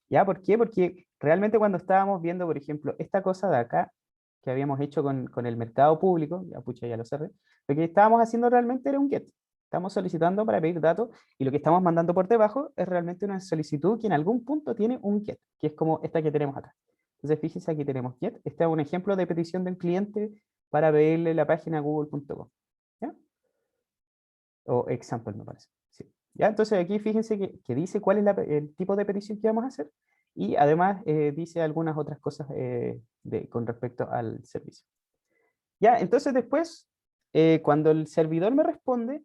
¿Ya? ¿Por qué? Porque realmente cuando estábamos viendo, por ejemplo, esta cosa de acá, que habíamos hecho con el mercado público, ya pucha, ya lo cerré, lo que estábamos haciendo realmente era un get. Estamos solicitando para pedir datos, y lo que estamos mandando por debajo es realmente una solicitud que en algún punto tiene un get, que es como esta que tenemos acá. Entonces fíjense, aquí tenemos get. Este es un ejemplo de petición de un cliente para pedirle la página google.com. ¿Ya? O example, me parece. Sí. ¿Ya? Entonces aquí fíjense que dice cuál es el tipo de petición que vamos a hacer, y además dice algunas otras cosas con respecto al servicio. Ya, entonces después, cuando el servidor me responde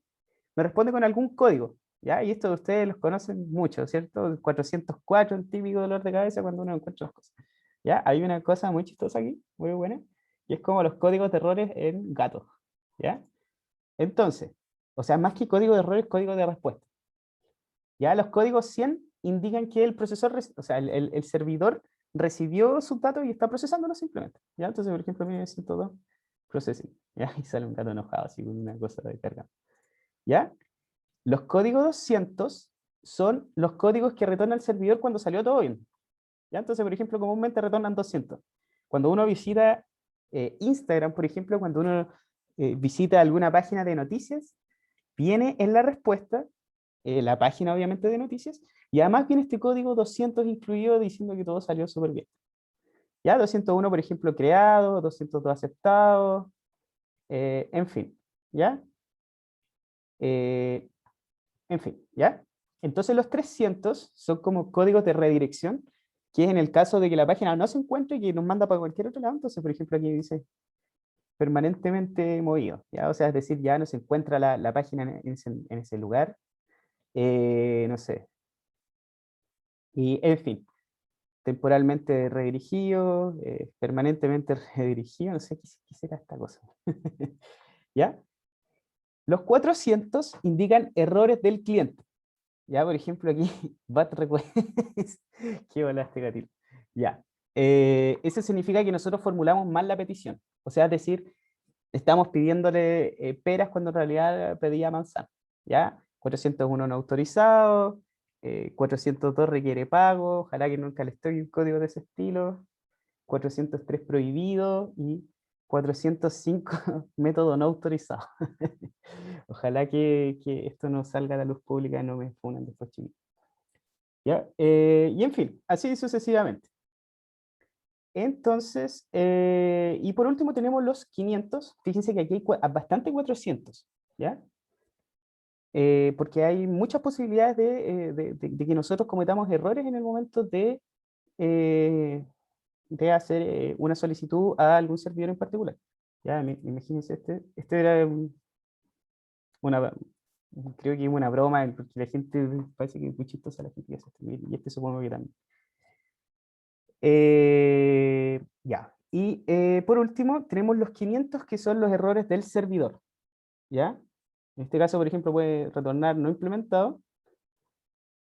con algún código. ¿Ya? Y esto ustedes los conocen mucho, ¿cierto? El 404, el típico dolor de cabeza cuando uno encuentra las cosas. ¿Ya? Hay una cosa muy chistosa aquí, muy buena, y es como los códigos de errores en gato. ¿Ya? Entonces, o sea, más que código de error, es código de respuesta. Ya los códigos 100 indican que el procesor, o sea, el servidor recibió sus datos y está procesándolo simplemente. ¿Ya? Entonces, por ejemplo, a mí me siento todo processing. ¿Ya? Y sale un gato enojado, así con una cosa de carga. ¿Ya? Los códigos 200 son los códigos que retorna el servidor cuando salió todo bien. ¿Ya? Entonces, por ejemplo, comúnmente retornan 200. Cuando uno visita Instagram, por ejemplo, cuando uno visita alguna página de noticias, viene en la respuesta la página obviamente de noticias, y además viene este código 200 incluido diciendo que todo salió súper bien. Ya, 201 por ejemplo creado, 202 aceptado, en fin, ¿ya? En fin, ¿ya? Entonces los 300 son como códigos de redirección, que es en el caso de que la página no se encuentre y que nos manda para cualquier otro lado. Entonces, por ejemplo, aquí dice permanentemente movido, ¿ya? O sea, es decir, ya no se encuentra la página en ese lugar, no sé. Y, en fin, temporalmente redirigido, permanentemente redirigido, no sé qué será esta cosa. ¿Ya? Los 400 indican errores del cliente. Ya, por ejemplo, aquí, bad request. Qué bola este gatito. Ya. Eso significa que nosotros formulamos mal la petición. O sea, es decir, estamos pidiéndole peras cuando en realidad pedía manzana. ¿Ya? 401 no autorizado, 402 requiere pago, ojalá que nunca les toque un código de ese estilo, 403 prohibido y 405 método no autorizado. Ojalá que esto no salga a la luz pública y no me funan después, chicos. ¿Ya? Y en fin, así sucesivamente. Entonces, y por último tenemos los 500. Fíjense que aquí hay bastante 400, ¿ya? Porque hay muchas posibilidades de que nosotros cometamos errores en el momento de hacer una solicitud a algún servidor en particular. Ya, imagínense, este era una, creo que es una broma, porque la gente parece que es muy chistosa la gente que hace esto, y este supongo que también. Ya, y por último tenemos los 500 que son los errores del servidor. ¿Ya? En este caso, por ejemplo, puede retornar no implementado,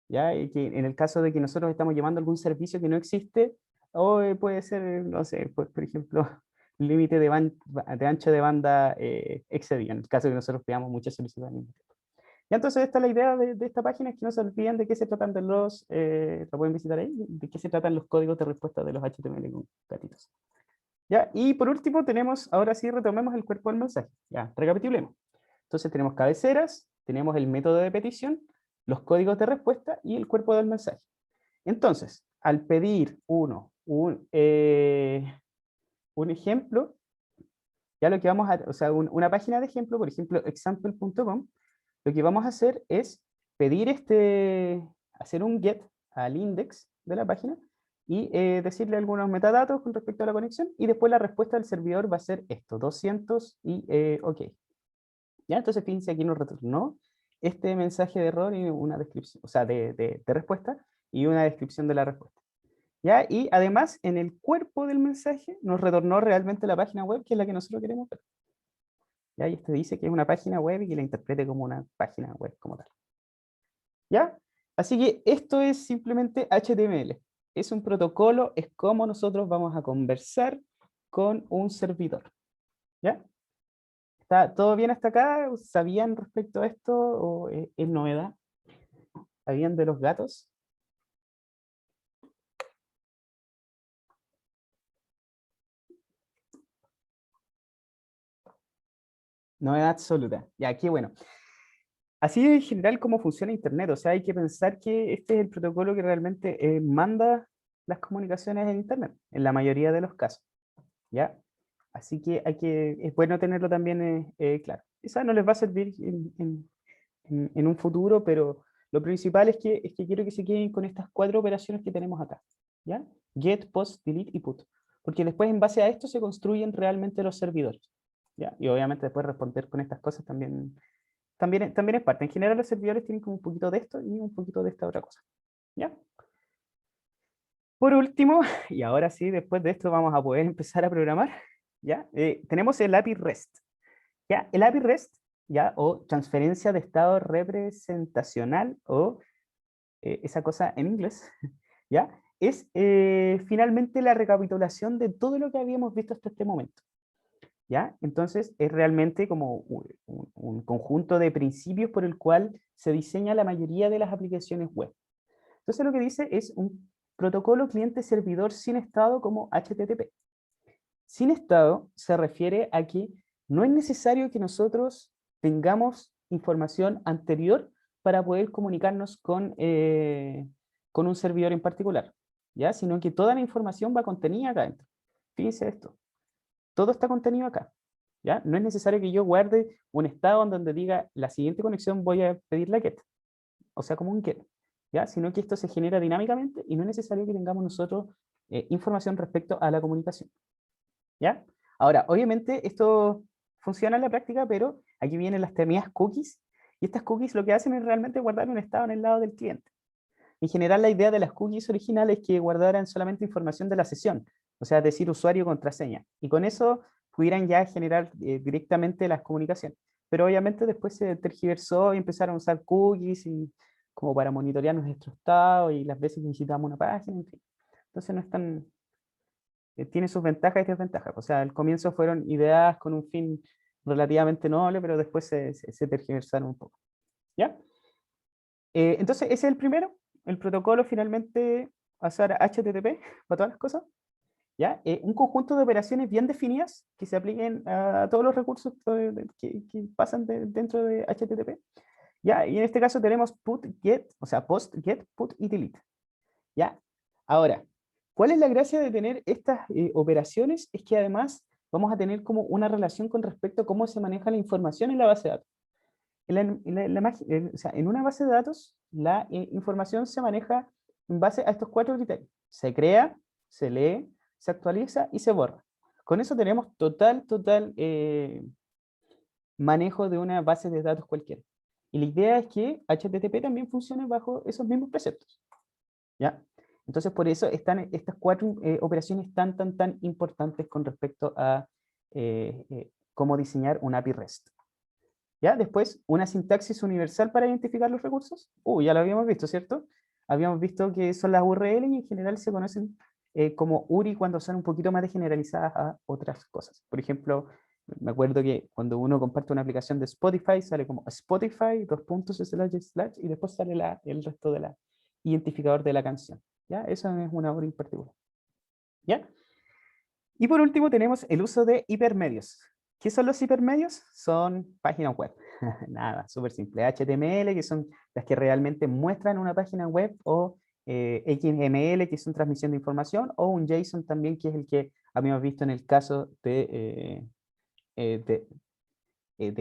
¿ya? Y que en el caso de que nosotros estamos llamando algún servicio que no existe, o puede ser, no sé, por ejemplo, límite de ancho de banda excedido, en el caso de que nosotros veamos muchas solicitudes al mismo tiempo. Y entonces esta es la idea de esta página, es que no se olviden de qué se tratan lo pueden visitar ahí, de qué se tratan los códigos de respuesta de los HTML con gatitos. ¿Ya? Y por último tenemos, ahora sí retomemos el cuerpo del mensaje. Ya, recapitulemos. Entonces tenemos cabeceras, tenemos el método de petición, los códigos de respuesta y el cuerpo del mensaje. Entonces, al pedir un ejemplo, ya lo que vamos a, o sea, una página de ejemplo, por ejemplo, example.com, lo que vamos a hacer es pedir hacer un get al index de la página y decirle algunos metadatos con respecto a la conexión, y después la respuesta del servidor va a ser esto, 200 y OK. ¿Ya? Entonces fíjense, aquí nos retornó este mensaje de error y una descripción, o sea, de respuesta, y una descripción de la respuesta. ¿Ya? Y además, en el cuerpo del mensaje nos retornó realmente la página web, que es la que nosotros queremos ver. ¿Ya? Y este dice que es una página web y que la interprete como una página web como tal. ¿Ya? Así que esto es simplemente HTML. Es un protocolo, es como nosotros vamos a conversar con un servidor. ¿Ya? ¿Está todo bien hasta acá? ¿Sabían respecto a esto o es novedad? ¿Sabían de los gatos? Novedad absoluta. Ya, qué bueno. Así en general cómo funciona Internet. O sea, hay que pensar que este es el protocolo que realmente manda las comunicaciones en Internet, en la mayoría de los casos. ¿Ya? Así que es bueno tenerlo también claro. Quizás no les va a servir en un futuro, pero lo principal es que quiero que se queden con estas 4 operaciones que tenemos acá. ¿Ya? Get, post, delete y put. Porque después en base a esto se construyen realmente los servidores. ¿Ya? Y obviamente después responder con estas cosas también es parte. En general los servidores tienen como un poquito de esto y un poquito de esta otra cosa. ¿Ya? Por último, y ahora sí, después de esto vamos a poder empezar a programar, ¿ya? Tenemos el API REST. ¿Ya? El API REST, ¿ya? O transferencia de estado representacional, o esa cosa en inglés, ¿ya? Es finalmente la recapitulación de todo lo que habíamos visto hasta este momento. ¿Ya? Entonces es realmente como un conjunto de principios por el cual se diseña la mayoría de las aplicaciones web. Entonces lo que dice es un protocolo cliente-servidor sin estado como HTTP. Sin estado se refiere a que no es necesario que nosotros tengamos información anterior para poder comunicarnos con un servidor en particular, ¿ya? Sino que toda la información va contenida acá adentro. Fíjense esto. Todo está contenido acá. ¿Ya? No es necesario que yo guarde un estado en donde diga la siguiente conexión voy a pedir la get, o sea, como un get, ¿ya? Sino que esto se genera dinámicamente y no es necesario que tengamos nosotros información respecto a la comunicación. ¿Ya? Ahora, obviamente esto funciona en la práctica, pero aquí vienen las temidas cookies, y estas cookies lo que hacen es realmente guardar un estado en el lado del cliente. En general, la idea de las cookies originales es que guardaran solamente información de la sesión, o sea, decir usuario y contraseña, y con eso pudieran ya generar directamente las comunicaciones. Pero obviamente después se tergiversó y empezaron a usar cookies como para monitorear nuestro estado y las veces que visitamos una página, en fin. Entonces no es tan... tiene sus ventajas y desventajas. O sea, al comienzo fueron ideas con un fin relativamente noble, pero después se tergiversaron un poco. ¿Ya? Entonces, ese es el primero. El protocolo finalmente pasar a HTTP para todas las cosas. ¿Ya? Un conjunto de operaciones bien definidas que se apliquen a todos los recursos que pasan dentro de HTTP. ¿Ya? Y en este caso tenemos put, get, o sea, post, get, put y delete. ¿Ya? Ahora, ¿cuál es la gracia de tener estas operaciones? Es que además vamos a tener como una relación con respecto a cómo se maneja la información en la base de datos. O sea, en una base de datos, la información se maneja en base a estos 4 criterios. Se crea, se lee, se actualiza y se borra. Con eso tenemos total manejo de una base de datos cualquiera. Y la idea es que HTTP también funcione bajo esos mismos preceptos. ¿Ya? Entonces, por eso están estas 4 operaciones tan importantes con respecto a cómo diseñar un API REST. ¿Ya? Después, una sintaxis universal para identificar los recursos. Ya lo habíamos visto, ¿cierto? Habíamos visto que son las URL y en general se conocen como URI cuando son un poquito más generalizadas a otras cosas. Por ejemplo, me acuerdo que cuando uno comparte una aplicación de Spotify, sale como Spotify, .. y después sale el resto de la identificador de la canción. ¿Ya? Eso es una URI en particular. ¿Ya? Y por último tenemos el uso de hipermedios. ¿Qué son los hipermedios? Son páginas web. Nada, súper simple. HTML, que son las que realmente muestran una página web o XML, que es una transmisión de información, o un JSON también, que es el que habíamos visto en el caso de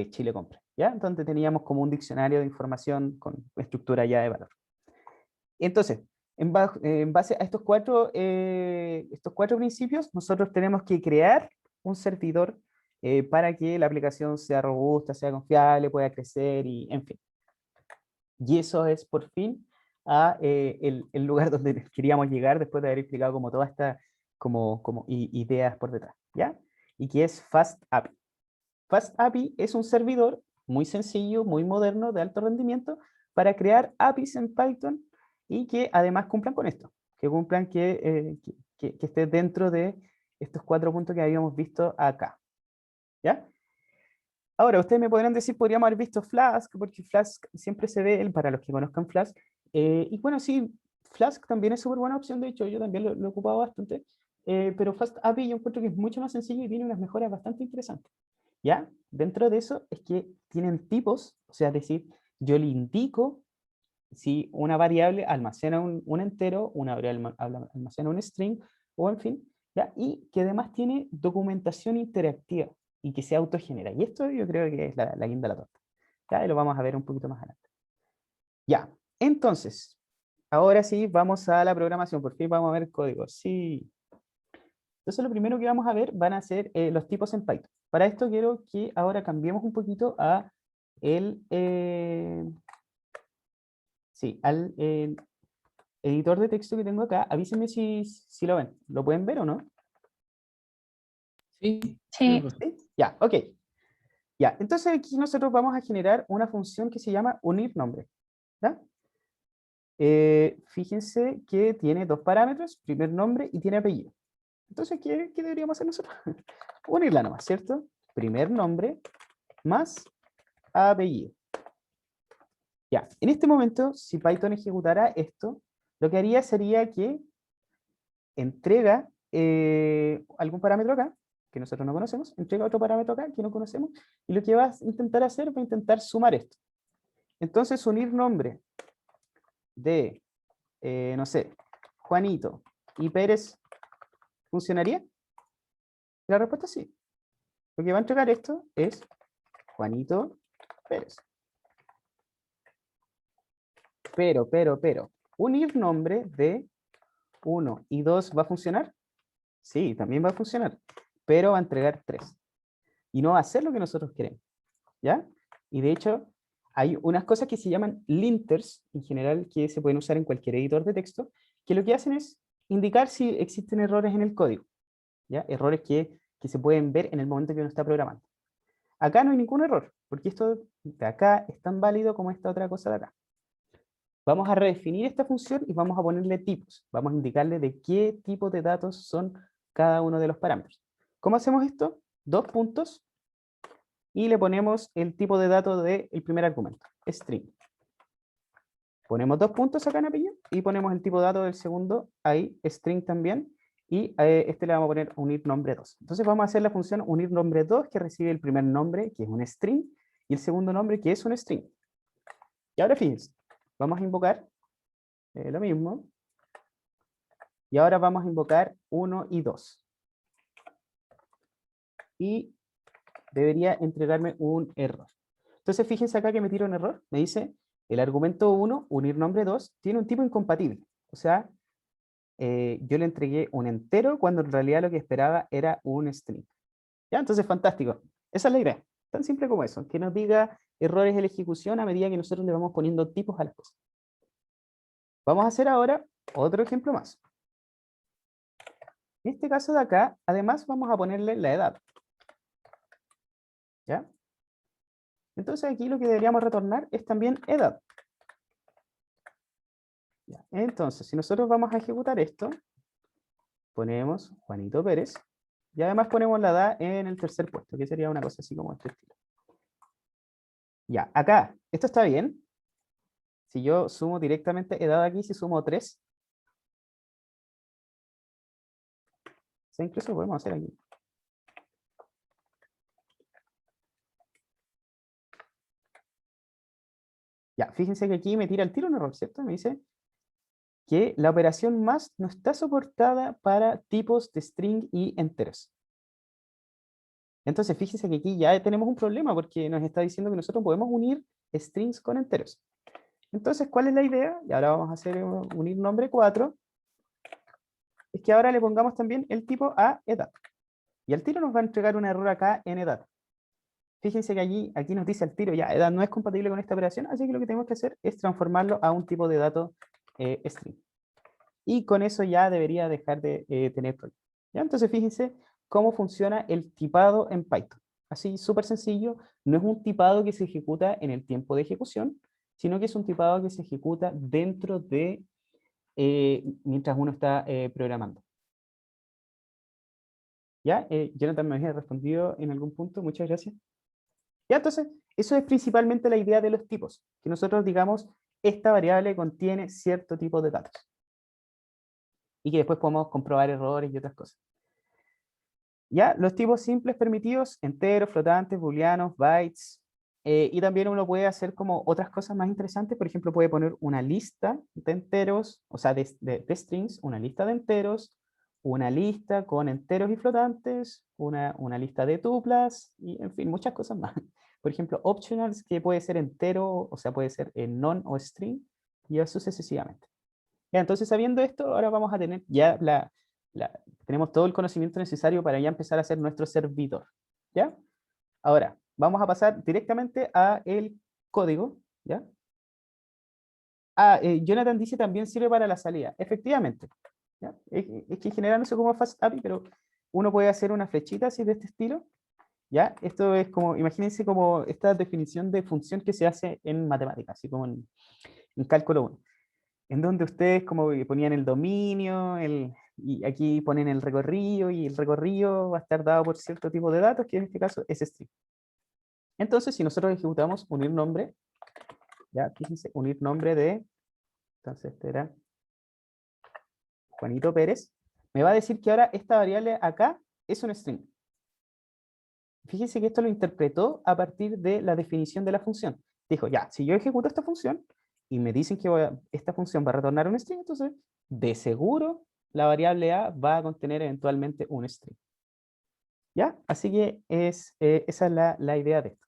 Chile Compra, ¿ya? Donde teníamos como un diccionario de información con estructura ya de valor. Entonces, en base a estos cuatro principios, nosotros tenemos que crear un servidor para que la aplicación sea robusta, sea confiable, pueda crecer y en fin. Y eso es por fin el lugar donde queríamos llegar después de haber explicado como todas estas ideas por detrás, ¿ya? Y que es FastAPI. FastAPI es un servidor muy sencillo, muy moderno, de alto rendimiento, para crear APIs en Python y que además cumplan con esto, que cumplan que esté dentro de estos 4 puntos que habíamos visto acá, ¿ya? Ahora, ustedes me podrán decir, podríamos haber visto Flask, porque Flask siempre se ve, para los que conozcan Flask, y bueno, sí, Flask también es súper buena opción, de hecho, yo también lo he ocupado bastante, pero FastAPI yo encuentro que es mucho más sencillo y tiene unas mejoras bastante interesantes, ¿ya? Dentro de eso es que tienen tipos, o sea, es decir, yo le indico si una variable almacena un entero, una variable almacena un string, o en fin, ¿ya? Y que además tiene documentación interactiva y que se autogenera. Y esto yo creo que es la guinda de la torta, ¿ya? Y lo vamos a ver un poquito más adelante. Ya, entonces, ahora sí, vamos a la programación. Por fin vamos a ver código. Sí. Entonces lo primero que vamos a ver van a ser los tipos en Python. Para esto quiero que ahora cambiemos un poquito a al editor de texto que tengo acá. Avísenme si lo ven. ¿Lo pueden ver o no? Sí, Sí. ¿Sí? Ya, ok. Ya, entonces aquí nosotros vamos a generar una función que se llama unir nombre. ¿Ya? Fíjense que tiene 2 parámetros, primer nombre y tiene apellido. Entonces, ¿qué deberíamos hacer nosotros? Unirla nomás, ¿cierto? Primer nombre más apellido. Ya, en este momento, si Python ejecutara esto, lo que haría sería que entrega algún parámetro acá, que nosotros no conocemos, entrega otro parámetro acá, que no conocemos, y lo que va a intentar hacer, va a intentar sumar esto. Entonces, unir nombre de, no sé, Juanito y Pérez, ¿funcionaría? La respuesta es sí. Lo que va a entregar esto es Juanito Pérez. Pero, unir nombre de 1 y 2 ¿va a funcionar? Sí, también va a funcionar, pero va a entregar 3. Y no va a hacer lo que nosotros queremos, ¿ya? Y de hecho, hay unas cosas que se llaman linters, en general, que se pueden usar en cualquier editor de texto, que lo que hacen es indicar si existen errores en el código, ¿ya? Errores que se pueden ver en el momento que uno está programando. Acá no hay ningún error, porque esto de acá es tan válido como esta otra cosa de acá. Vamos a redefinir esta función y vamos a ponerle tipos. Vamos a indicarle de qué tipo de datos son cada uno de los parámetros. ¿Cómo hacemos esto? 2 puntos y le ponemos el tipo de dato del primer argumento, string. Ponemos 2 puntos acá en apellido y ponemos el tipo de dato del segundo, ahí, string también, y este le vamos a poner unir nombre 2. Entonces vamos a hacer la función unir nombre 2 que recibe el primer nombre, que es un string, y el segundo nombre, que es un string. Y ahora fíjense, vamos a invocar lo mismo, y ahora vamos a invocar 1 y 2. Y debería entregarme un error. Entonces fíjense acá que me tira un error, me dice el argumento 1, unir nombre 2, tiene un tipo incompatible. O sea, yo le entregué un entero cuando en realidad lo que esperaba era un string. ¿Ya? Entonces, fantástico. Esa es la idea. Tan simple como eso. Que nos diga errores en la ejecución a medida que nosotros le vamos poniendo tipos a las cosas. Vamos a hacer ahora otro ejemplo más. En este caso de acá, además vamos a ponerle la edad. ¿Ya? Entonces aquí lo que deberíamos retornar es también edad. ¿Ya? Entonces, si nosotros vamos a ejecutar esto, ponemos Juanito Pérez, y además ponemos la edad en el tercer puesto, que sería una cosa así como este estilo. Ya, acá, ¿esto está bien? Si yo sumo directamente edad aquí, si sumo 3, o sea, incluso lo podemos hacer aquí. Ya, fíjense que aquí me tira el tiro un error, ¿cierto? Me dice que la operación más no está soportada para tipos de string y enteros. Entonces, fíjense que aquí ya tenemos un problema porque nos está diciendo que nosotros podemos unir strings con enteros. Entonces, ¿cuál es la idea? Y ahora vamos a hacer unir nombre 4. Es que ahora le pongamos también el tipo a edad. Y al tiro nos va a entregar un error acá en edad. Fíjense que aquí nos dice al tiro, ya, edad no es compatible con esta operación, así que lo que tenemos que hacer es transformarlo a un tipo de dato string. Y con eso ya debería dejar de tener problemas. ¿Ya? Entonces fíjense cómo funciona el tipado en Python. Así, súper sencillo, no es un tipado que se ejecuta en el tiempo de ejecución, sino que es un tipado que se ejecuta dentro de, mientras uno está programando. ¿Ya? Jonathan me había respondido en algún punto, muchas gracias. Ya, entonces, eso es principalmente la idea de los tipos, que nosotros digamos, esta variable contiene cierto tipo de datos. Y que después podemos comprobar errores y otras cosas. Ya, los tipos simples permitidos, enteros, flotantes, booleanos, bytes, y también uno puede hacer como otras cosas más interesantes, por ejemplo, puede poner una lista de enteros, o sea, de strings, una lista de enteros, una lista con enteros y flotantes, una lista de tuplas, y en fin, muchas cosas más. Por ejemplo, optionals, que puede ser entero, o sea, puede ser non o string, y eso sucesivamente. Ya, entonces, sabiendo esto, ahora vamos a tener ya tenemos todo el conocimiento necesario para ya empezar a hacer nuestro servidor. ¿Ya? Ahora, vamos a pasar directamente a el código. ¿Ya? Jonathan dice también sirve para la salida. Efectivamente. ¿Ya? Es que en general no sé cómo es Fast API, pero uno puede hacer una flechita así de este estilo. ¿Ya? Esto es como, imagínense como esta definición de función que se hace en matemáticas, así como en cálculo 1. En donde ustedes como que ponían el dominio, y aquí ponen el recorrido, y el recorrido va a estar dado por cierto tipo de datos, que en este caso es string. Entonces, si nosotros ejecutamos unir nombre, ya, fíjense, unir nombre de, entonces este era Juanito Pérez, me va a decir que ahora esta variable acá es un string. Fíjense que esto lo interpretó a partir de la definición de la función. Dijo, ya, si yo ejecuto esta función, y me dicen que esta función va a retornar un string, entonces, de seguro, la variable a va a contener eventualmente un string. ¿Ya? Así que esa es la idea de esto.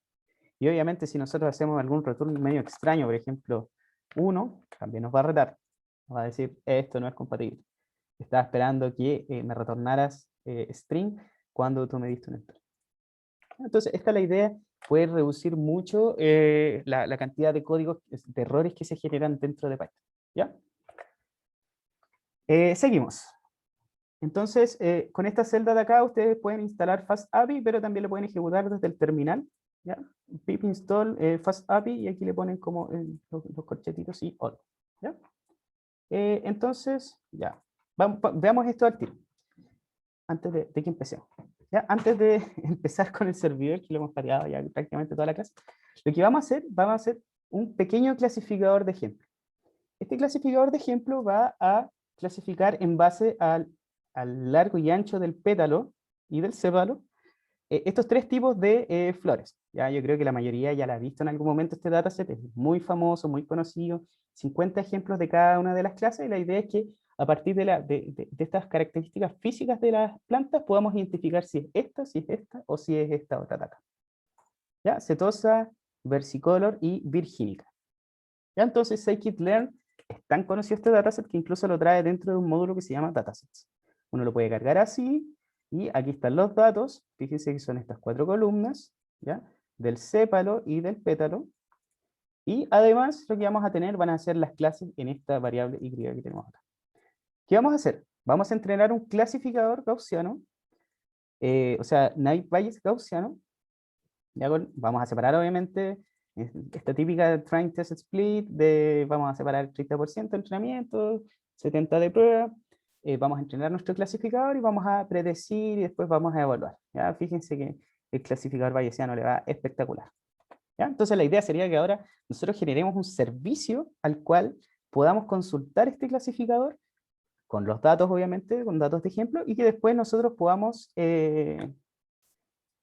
Y obviamente si nosotros hacemos algún retorno medio extraño, por ejemplo, 1, también nos va a retar. Nos va a decir, esto no es compatible. Estaba esperando que me retornaras string cuando tú me diste un enter. Entonces, esta es la idea, puede reducir mucho la cantidad de códigos, de errores que se generan dentro de Python. ¿Ya? Seguimos. Entonces, con esta celda de acá, ustedes pueden instalar FastAPI, pero también lo pueden ejecutar desde el terminal. ¿Ya? Pip install FastAPI, y aquí le ponen como los corchetitos y all. ¿Ya? Entonces, ya. Veamos esto al tiro, antes de que empecemos. ¿Ya? Antes de empezar con el servidor, que lo hemos pateado ya prácticamente toda la clase, lo que vamos a hacer un pequeño clasificador de ejemplo. Este clasificador de ejemplo va a clasificar en base al largo y ancho del pétalo y del sépalo estos tres tipos de flores. Ya, yo creo que la mayoría ya la ha visto en algún momento este dataset, es muy famoso, muy conocido, 50 ejemplos de cada una de las clases, y la idea es que a partir de estas características físicas de las plantas podamos identificar si es esta o si es esta otra de acá. ¿Ya? Setosa, versicolor y virgínica. ¿Ya? Entonces scikit-learn es tan conocido este dataset que incluso lo trae dentro de un módulo que se llama datasets. Uno lo puede cargar así, y aquí están los datos, fíjense que son estas 4 columnas, ¿ya? Del sépalo y del pétalo, y además lo que vamos a tener van a ser las clases en esta variable y que tenemos acá. ¿Qué vamos a hacer? Vamos a entrenar un clasificador gaussiano, o sea, naive Bayes gaussiano, ¿ya? Vamos a separar obviamente esta típica train test split, vamos a separar el 30% de entrenamiento, 70% de prueba, vamos a entrenar nuestro clasificador y vamos a predecir y después vamos a evaluar. ¿Ya? Fíjense que el clasificador bayesiano le va espectacular. ¿Ya? Entonces la idea sería que ahora nosotros generemos un servicio al cual podamos consultar este clasificador con los datos, obviamente, con datos de ejemplo, y que después nosotros podamos, que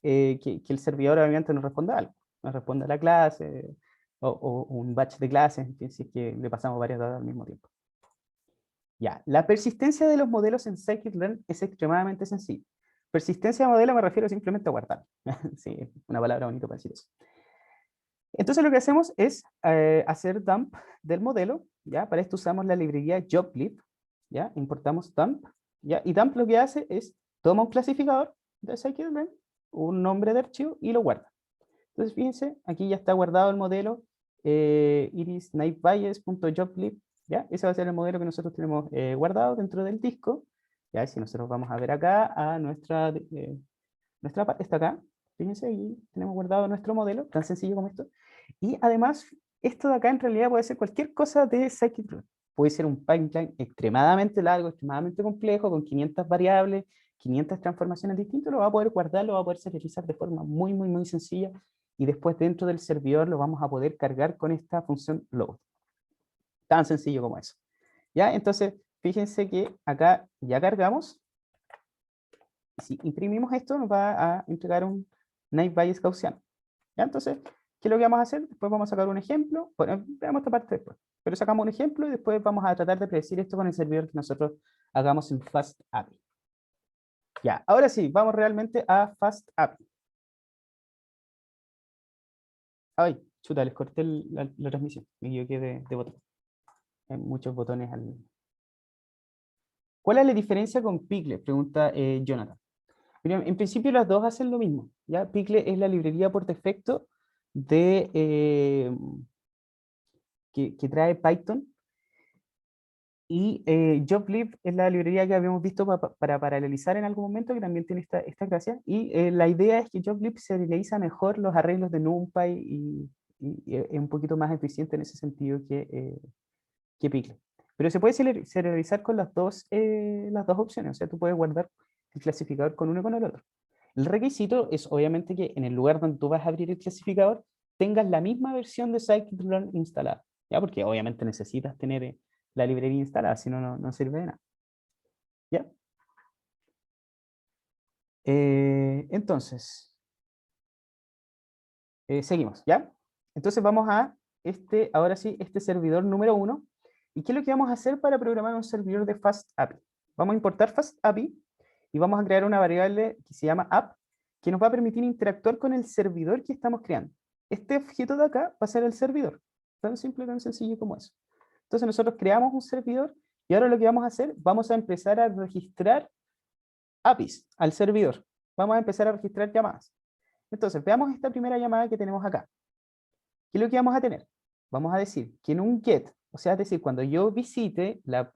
el servidor obviamente nos responda algo, nos responda a la clase, o un batch de clases, en fin, si es que le pasamos varias datas al mismo tiempo. Ya, la persistencia de los modelos en scikit-learn es extremadamente sencilla. Persistencia de modelo me refiero simplemente a guardar. Sí, una palabra bonita para decir eso. Entonces lo que hacemos es hacer dump del modelo, ¿ya? Para esto usamos la librería joblib, ¿ya? Importamos dump, ¿ya? Y dump lo que hace es toma un clasificador de scikit-learn, un nombre de archivo y lo guarda. Entonces fíjense, aquí ya está guardado el modelo iris-naive-bayes.joblib, ¿ya? Ese va a ser el modelo que nosotros tenemos guardado dentro del disco, ¿ya? Si nosotros vamos a ver acá a nuestra parte, está acá, fíjense, ahí tenemos guardado nuestro modelo, tan sencillo como esto. Y además, esto de acá en realidad puede ser cualquier cosa de scikit-learn. Puede ser un pipeline extremadamente largo, extremadamente complejo, con 500 variables, 500 transformaciones distintas, lo va a poder guardar, lo va a poder serializar de forma muy, muy, muy sencilla, y después dentro del servidor lo vamos a poder cargar con esta función load. Tan sencillo como eso. ¿Ya? Entonces, fíjense que acá ya cargamos. Si imprimimos esto, nos va a entregar un Naive Bayes gaussiano. ¿Ya? Entonces, ¿qué es lo que vamos a hacer? Después vamos a sacar un ejemplo. Bueno, veamos esta parte después. Pero sacamos un ejemplo y después vamos a tratar de predecir esto con el servidor que nosotros hagamos en FastAPI. Ya, ahora sí, vamos realmente a FastAPI. Ay, chuta, les corté la transmisión. Me equivoqué de botón. Hay muchos botones al... ¿Cuál es la diferencia con Piglet? Pregunta Jonathan. Mira, en principio las dos hacen lo mismo. ¿Ya? Piglet es la librería por defecto de, que trae Python. Y joblib es la librería que habíamos visto para paralelizar en algún momento, que también tiene esta gracia. Y la idea es que joblib serializa mejor los arreglos de NumPy y es un poquito más eficiente en ese sentido que Piglet. Pero se puede serializar con las dos opciones. O sea, tú puedes guardar el clasificador con uno y con el otro. El requisito es obviamente que en el lugar donde tú vas a abrir el clasificador tengas la misma versión de scikit-learn instalada, ¿ya? Porque obviamente necesitas tener la librería instalada, si no, no sirve de nada. ¿Ya? Entonces, seguimos, ¿ya? Entonces vamos a ahora sí, este servidor número 1. ¿Y qué es lo que vamos a hacer para programar un servidor de FastAPI? Vamos a importar FastAPI y vamos a crear una variable que se llama app, que nos va a permitir interactuar con el servidor que estamos creando. Este objeto de acá va a ser el servidor. Tan simple, tan sencillo como eso. Entonces nosotros creamos un servidor y ahora lo que vamos a hacer, vamos a empezar a registrar APIs al servidor. Vamos a empezar a registrar llamadas. Entonces, veamos esta primera llamada que tenemos acá. ¿Qué es lo que vamos a tener? Vamos a decir que en un get, o sea, es decir, cuando yo visite el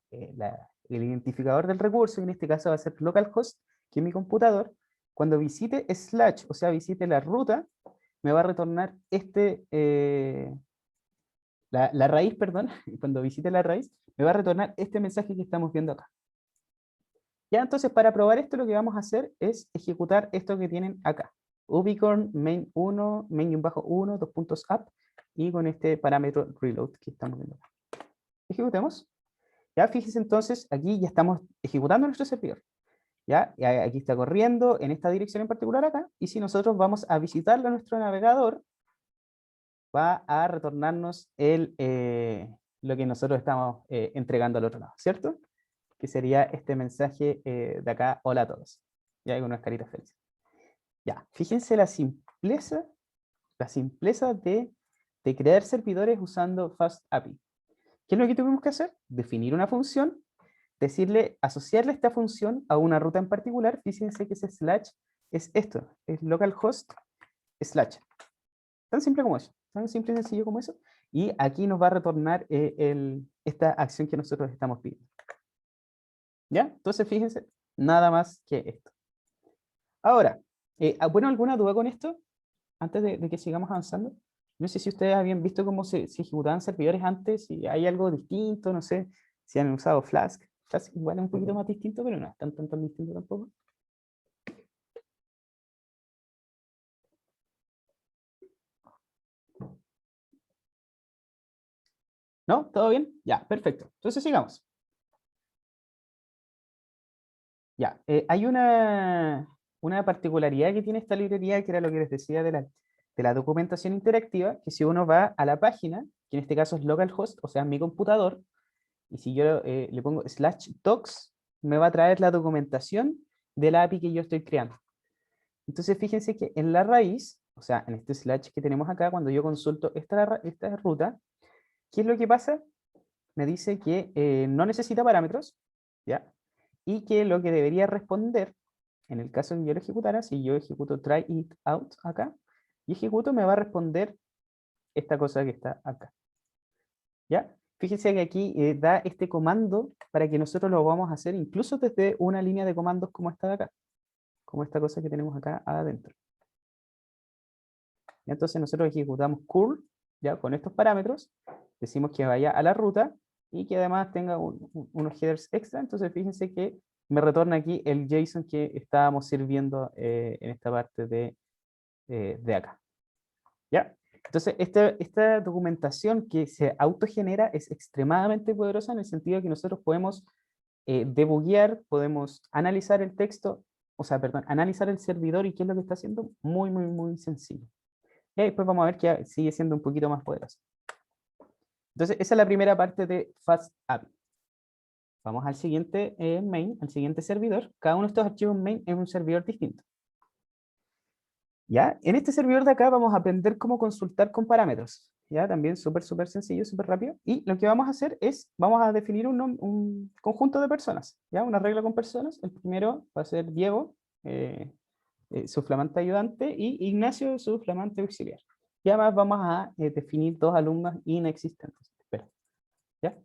identificador del recurso, que en este caso va a ser localhost, que es mi computador, cuando visite / o sea, visite la ruta, me va a retornar la raíz, perdón, cuando visite la raíz, me va a retornar este mensaje que estamos viendo acá. Ya, entonces, para probar esto, lo que vamos a hacer es ejecutar esto que tienen acá. Ubicorn main1, main-1, 2.app, y con este parámetro reload que estamos viendo acá. Ejecutemos. Ya, fíjense entonces, aquí ya estamos ejecutando nuestro servidor. Ya, aquí está corriendo en esta dirección en particular acá, y si nosotros vamos a visitarlo a nuestro navegador, va a retornarnos lo que nosotros estamos entregando al otro lado, ¿cierto? Que sería este mensaje de acá, hola a todos. Ya hay unas caritas felices. Ya, fíjense la simpleza de crear servidores usando FastAPI. ¿Qué es lo que tuvimos que hacer? Definir una función, asociarle esta función a una ruta en particular. Fíjense que ese / es esto, es localhost /. Tan simple como eso, tan simple y sencillo como eso. Y aquí nos va a retornar esta acción que nosotros estamos pidiendo. ¿Ya? Entonces fíjense, nada más que esto. Ahora, bueno, ¿alguna duda con esto? Antes de que sigamos avanzando. No sé si ustedes habían visto cómo se ejecutaban servidores antes, si hay algo distinto, no sé, si han usado Flask. Flask igual es un poquito más distinto, pero no es tan distinto tampoco. ¿No? ¿Todo bien? Ya, perfecto. Entonces sigamos. Ya, hay una particularidad que tiene esta librería, que era lo que les decía de la documentación interactiva, que si uno va a la página, que en este caso es localhost, o sea, mi computador, Y si yo le pongo /docs, me va a traer la documentación de la API que yo estoy creando. Entonces fíjense que en la raíz, o sea, en este slash que tenemos acá, cuando yo consulto esta ruta, ¿qué es lo que pasa? Me dice que no necesita parámetros, ¿ya? Y que lo que debería responder, en el caso que yo lo ejecutara, si yo ejecuto try it out acá, y ejecuto, me va a responder esta cosa que está acá. ¿Ya? Fíjense que aquí da este comando para que nosotros lo vamos a hacer incluso desde una línea de comandos como esta de acá, como esta cosa que tenemos acá adentro. ¿Ya? Entonces nosotros ejecutamos curl, ya con estos parámetros, decimos que vaya a la ruta y que además tenga unos headers extra. Entonces fíjense que me retorna aquí el JSON que estábamos sirviendo en esta parte de acá. ¿Ya? Entonces, esta documentación que se autogenera es extremadamente poderosa en el sentido de que nosotros podemos debuguear, podemos analizar el texto, o sea, perdón, analizar el servidor y qué es lo que está haciendo, muy, muy, muy sencillo. Y después vamos a ver que sigue siendo un poquito más poderoso. Entonces, esa es la primera parte de FastAPI. Vamos al siguiente main, al siguiente servidor. Cada uno de estos archivos main es un servidor distinto. ¿Ya? En este servidor de acá vamos a aprender cómo consultar con parámetros. ¿Ya? También súper sencillo, súper rápido. Y lo que vamos a hacer es, vamos a definir un conjunto de personas. ¿Ya? Una regla con personas. El primero va a ser Diego, su flamante ayudante, y Ignacio, su flamante auxiliar. Y además vamos a definir dos alumnos inexistentes. Espera. ¿Ya?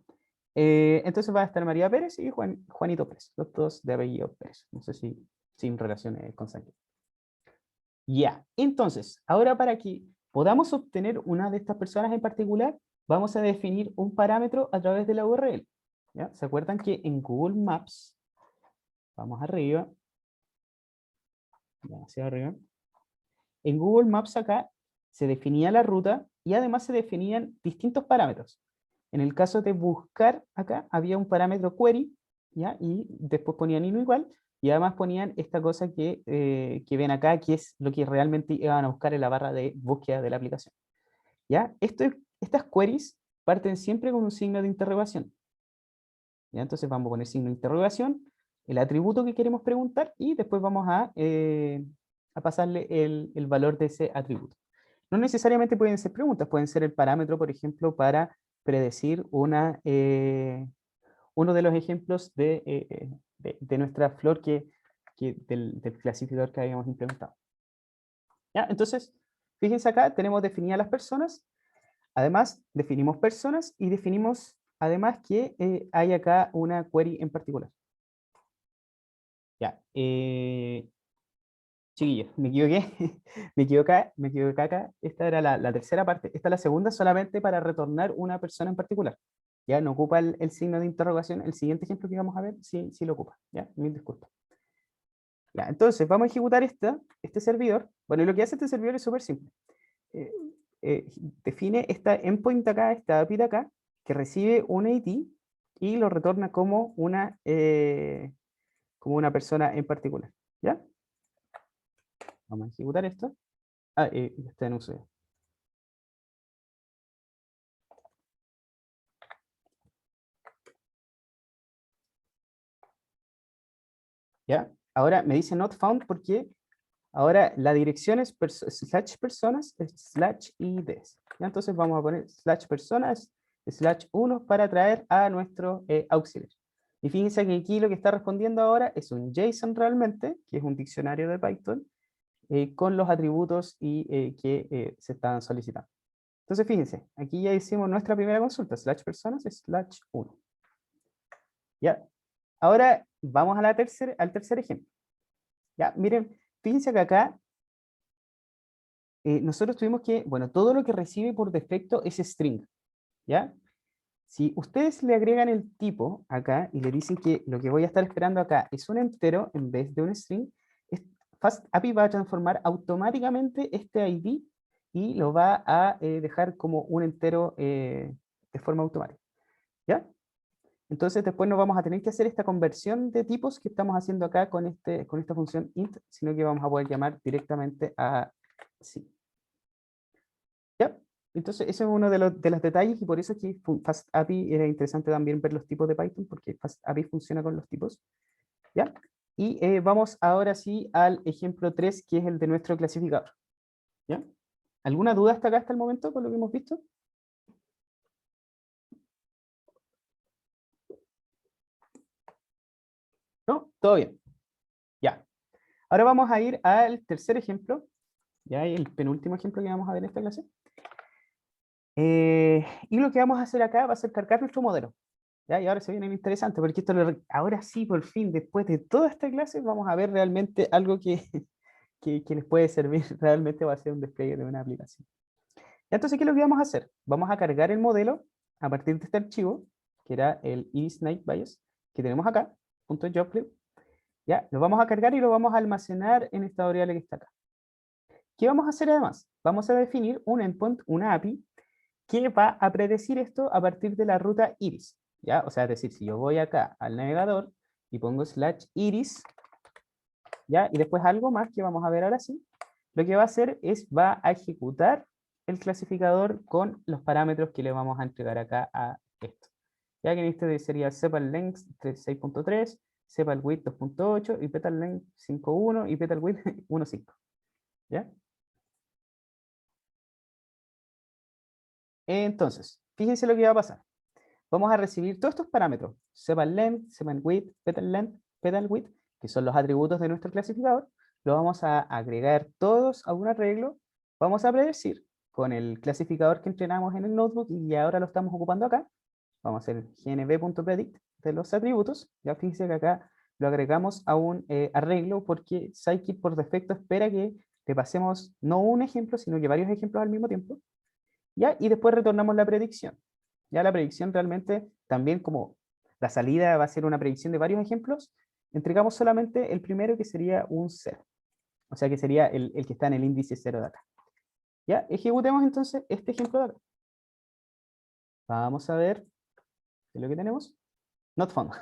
Entonces va a estar María Pérez y Juanito Pérez, los dos de apellido Pérez. No sé si sin relaciones consanguíneas. Ya, entonces, ahora para que podamos obtener una de estas personas en particular, vamos a definir un parámetro a través de la URL. ¿Ya? ¿Se acuerdan que en Google Maps, vamos arriba, vamos hacia arriba, en Google Maps acá se definía la ruta y además se definían distintos parámetros. En el caso de buscar acá, había un parámetro query, ¿ya? Y después ponían igual, y además ponían esta cosa que ven acá, que es lo que realmente iban a buscar en la barra de búsqueda de la aplicación. ¿Ya? Estas queries parten siempre con un signo de interrogación. ¿Ya? Entonces vamos a poner signo de interrogación, el atributo que queremos preguntar, y después vamos a pasarle el valor de ese atributo. No necesariamente pueden ser preguntas, pueden ser el parámetro, por ejemplo, para predecir uno de los ejemplos de nuestra flor del clasificador que habíamos implementado. ¿Ya? Entonces, fíjense acá, tenemos definidas las personas, además definimos personas y definimos además que hay acá una query en particular. Ya, chiquillos, me equivoqué, me equivoqué acá, esta era la tercera parte, esta es la segunda solamente para retornar una persona en particular. Ya, no ocupa el signo de interrogación, el siguiente ejemplo que vamos a ver sí lo ocupa, ya, mil disculpas. Ya, entonces vamos a ejecutar este servidor. Bueno, y lo que hace este servidor es súper simple. Define esta endpoint de acá, esta API de acá, que recibe un ID y lo retorna como una persona en particular. ¿Ya? Vamos a ejecutar esto. Ah, está en uso ya. ¿Ya? Ahora me dice not found porque ahora la dirección es /personas /ids. ¿Ya? Entonces vamos a poner /personas /1 para traer a nuestro auxiliar. Y fíjense que aquí lo que está respondiendo ahora es un JSON realmente, que es un diccionario de Python, con los atributos que se estaban solicitando. Entonces fíjense, aquí ya hicimos nuestra primera consulta, /personas /1. ¿Ya? Ahora vamos a al tercer ejemplo. ¿Ya? Miren, fíjense que acá nosotros tuvimos que, bueno, todo lo que recibe por defecto es string. ¿Ya? Si ustedes le agregan el tipo acá y le dicen que lo que voy a estar esperando acá es un entero en vez de un string, FastAPI va a transformar automáticamente este ID y lo va a dejar como un entero de forma automática. ¿Ya? Entonces después no vamos a tener que hacer esta conversión de tipos que estamos haciendo acá con esta función int, sino que vamos a poder llamar directamente a sí. ¿Ya? Entonces, ese es uno de los detalles y por eso es que FastAPI era interesante también ver los tipos de Python, porque FastAPI funciona con los tipos. ¿Ya? Y vamos ahora sí al ejemplo 3, que es el de nuestro clasificador. ¿Ya? ¿Alguna duda hasta acá, hasta el momento, con lo que hemos visto? ¿No? Todo bien. Ya. Ahora vamos a ir al tercer ejemplo, ya el penúltimo ejemplo que vamos a ver en esta clase. Y lo que vamos a hacer acá va a ser cargar nuestro modelo. ¿Ya? Y ahora se viene interesante, porque ahora sí, por fin, después de toda esta clase, vamos a ver realmente algo que, que les puede servir, realmente va a ser un despliegue de una aplicación. Entonces, ¿qué es lo que vamos a hacer? Vamos a cargar el modelo a partir de este archivo, que era el Iris Night Bias, que tenemos acá, .jobclip. Ya, lo vamos a cargar y lo vamos a almacenar en esta variable que está acá. ¿Qué vamos a hacer además? Vamos a definir un endpoint, una API, que va a predecir esto a partir de la ruta iris. ¿Ya? O sea, es decir, si yo voy acá al navegador y pongo /iris, ¿ya? Y después algo más que vamos a ver ahora sí, lo que va a hacer es va a ejecutar el clasificador con los parámetros que le vamos a entregar acá a esto. Ya que en este sería sepalLength 6.3, sepalWidth 2.8 y petalLength 5.1 y petalWidth 1.5. ¿Ya? Entonces, fíjense lo que va a pasar. Vamos a recibir todos estos parámetros, sepalLength, sepalWidth, petalLength, petalWidth, que son los atributos de nuestro clasificador. Lo vamos a agregar todos a un arreglo. Vamos a predecir con el clasificador que entrenamos en el notebook y ahora lo estamos ocupando acá. Vamos a hacer gnb.predict de los atributos. Ya fíjense que acá lo agregamos a un arreglo porque Scikit por defecto espera que le pasemos no un ejemplo, sino que varios ejemplos al mismo tiempo. ¿Ya? Y después retornamos la predicción. Ya la predicción realmente, también como la salida va a ser una predicción de varios ejemplos, entregamos solamente el primero que sería un 0. O sea que sería el que está en el índice 0 de acá. ¿Ya? Ejecutemos entonces este ejemplo de acá. Vamos a ver qué es lo que tenemos. Not found.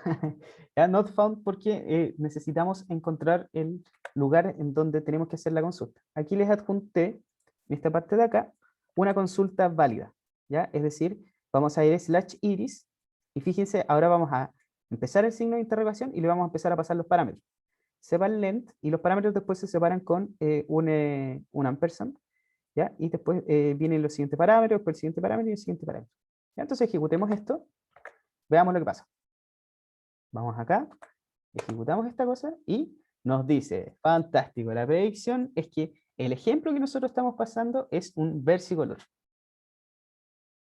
¿Ya? Not found porque necesitamos encontrar el lugar en donde tenemos que hacer la consulta. Aquí les adjunté, en esta parte de acá, una consulta válida. ¿Ya? Es decir, vamos a ir a /iris y fíjense, ahora vamos a empezar el signo de interrogación y le vamos a empezar a pasar los parámetros. Sepal_length y los parámetros después se separan con un ampersand. ¿Ya? Y después vienen los siguientes parámetros, después el siguiente parámetro y el siguiente parámetro. ¿Ya? Entonces ejecutemos esto, veamos lo que pasa. Vamos acá, ejecutamos esta cosa y nos dice, fantástico, la predicción es que el ejemplo que nosotros estamos pasando es un versicolor.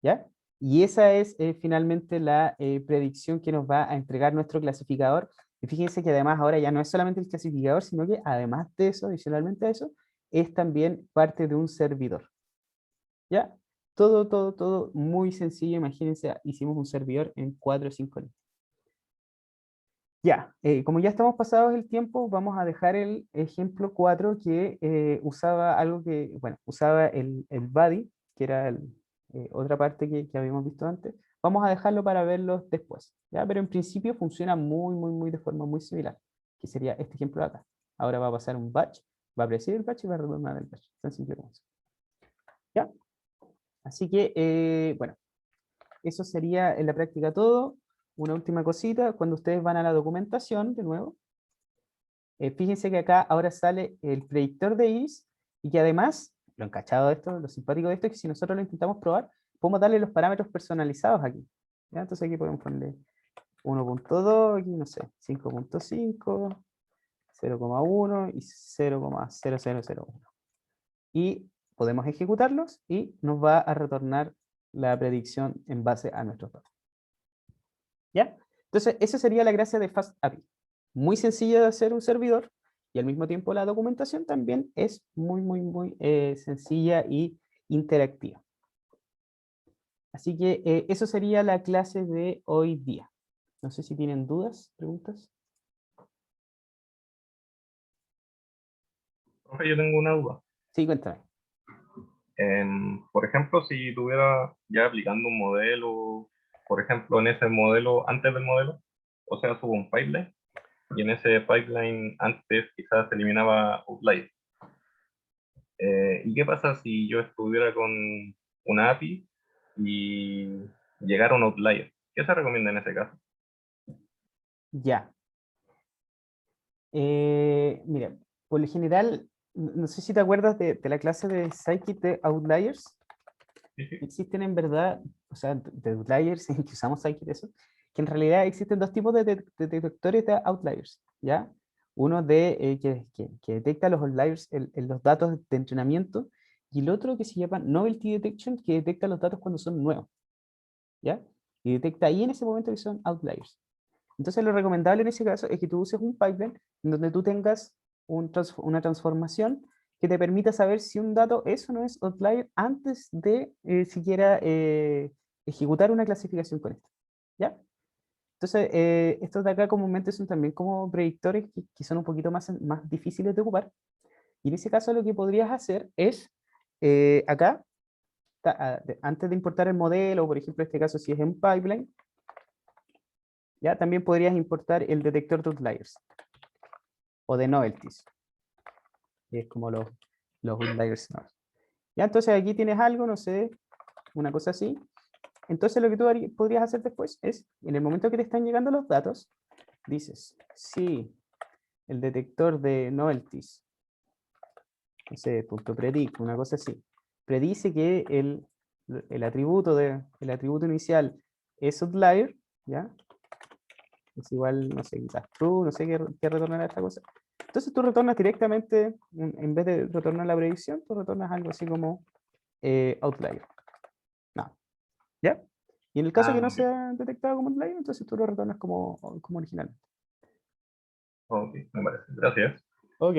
¿Ya? Y esa es finalmente la predicción que nos va a entregar nuestro clasificador. Y fíjense que además ahora ya no es solamente el clasificador, sino que además de eso, adicionalmente a eso, es también parte de un servidor. ¿Ya? Todo muy sencillo. Imagínense, hicimos un servidor en 4 o 5 líneas. Ya, como ya estamos pasados el tiempo, vamos a dejar el ejemplo 4 que usaba algo que, bueno, usaba el body, que era otra parte que habíamos visto antes. Vamos a dejarlo para verlo después, ¿ya? Pero en principio funciona muy de forma muy similar, que sería este ejemplo de acá. Ahora va a pasar un batch, va a predecir el batch y va a retornar el batch. Tan simple como eso. ¿Ya? Así que, bueno, eso sería en la práctica todo. Una última cosita, cuando ustedes van a la documentación, de nuevo, fíjense que acá ahora sale el predictor de iris y que además, lo encachado de esto, lo simpático de esto es que si nosotros lo intentamos probar, podemos darle los parámetros personalizados aquí. ¿Ya? Entonces aquí podemos ponerle 1.2, aquí no sé, 5.5, 0.1 y 0.0001. Y podemos ejecutarlos y nos va a retornar la predicción en base a nuestros datos. ¿Ya? Entonces, esa sería la gracia de FastAPI. Muy sencilla de hacer un servidor y al mismo tiempo la documentación también es muy sencilla y interactiva. Así que eso sería la clase de hoy día. No sé si tienen dudas, preguntas. Profe, yo tengo una duda. Sí, cuéntame. Por ejemplo, si tuviera ya aplicando un modelo, por ejemplo, en ese modelo, antes del modelo, o sea, subo un pipeline, y en ese pipeline antes quizás se eliminaba outlier. ¿Y qué pasa si yo estuviera con una API y llegar a un outlier. ¿Qué se recomienda en ese caso? Ya. Mira, por lo general, no sé si te acuerdas de la clase de Scikit de Outliers. Sí, sí. Existen en verdad, o sea, de outliers en que usamos Scikit eso, que en realidad existen dos tipos de detectores de outliers, ¿ya? Uno que detecta los outliers en los datos de entrenamiento, y el otro que se llama Novelty Detection, que detecta los datos cuando son nuevos, ¿ya? Y detecta ahí en ese momento que son outliers. Entonces lo recomendable en ese caso es que tú uses un pipeline en donde tú tengas una transformación que te permita saber si un dato es o no es outlier antes de siquiera ejecutar una clasificación con esto. ¿Ya? Entonces, estos de acá comúnmente son también como predictores que son un poquito más difíciles de ocupar. Y en ese caso lo que podrías hacer es, acá, antes de importar el modelo, por ejemplo, en este caso si es en pipeline, ¿ya? También podrías importar el detector de outliers o de novelties, que es como los outliers. Ya, entonces aquí tienes algo, no sé, una cosa así. Entonces lo que tú podrías hacer después es, en el momento que te están llegando los datos, dices, si el detector de novelties, no sé, punto predict, una cosa así, predice que el atributo inicial es outlier, ¿ya? Es igual, no sé, quizás true, no sé qué retornará esta cosa. Entonces tú retornas directamente, en vez de retornar la predicción, tú retornas algo así como outlier. No. ¿Ya? Y en el caso que no Ok. sea detectado como outlier, entonces tú lo retornas como originalmente. Ok, me parece. Gracias. Ok.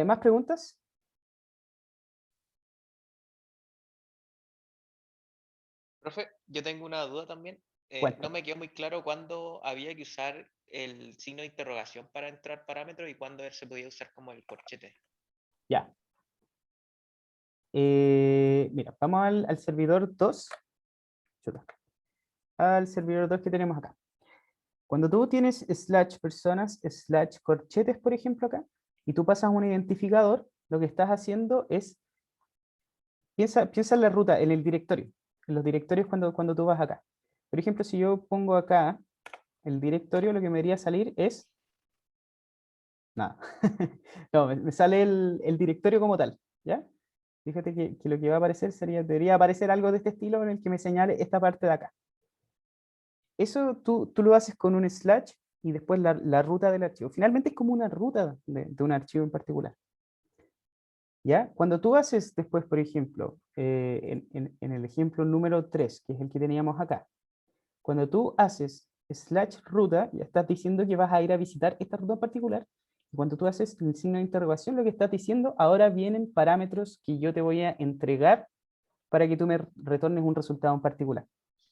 ¿Más preguntas? Profe, yo tengo una duda también. No Cuéntame. me quedó muy claro cuándo había que usar el signo de interrogación para entrar parámetros y cuándo se podía usar como el corchete. Ya. Mira, vamos al servidor 2. Chuta. Al servidor 2 que tenemos acá. Cuando tú tienes slash personas, slash corchetes, por ejemplo, acá, y tú pasas un identificador, lo que estás haciendo es, piensa en la ruta, en el directorio, en los directorios cuando tú vas acá. Por ejemplo, si yo pongo acá el directorio, lo que me debería salir es, nada, no, me sale el directorio como tal, ¿ya? Fíjate que lo que va a aparecer debería aparecer algo de este estilo en el que me señale esta parte de acá. Eso tú lo haces con un slash y después la ruta del archivo. Finalmente es como una ruta de un archivo en particular. ¿Ya? Cuando tú haces después, por ejemplo, en el ejemplo número 3, que es el que teníamos acá, cuando tú haces slash ruta, ya estás diciendo que vas a ir a visitar esta ruta en particular. Y cuando tú haces el signo de interrogación, lo que estás diciendo, ahora vienen parámetros que yo te voy a entregar para que tú me retornes un resultado en particular.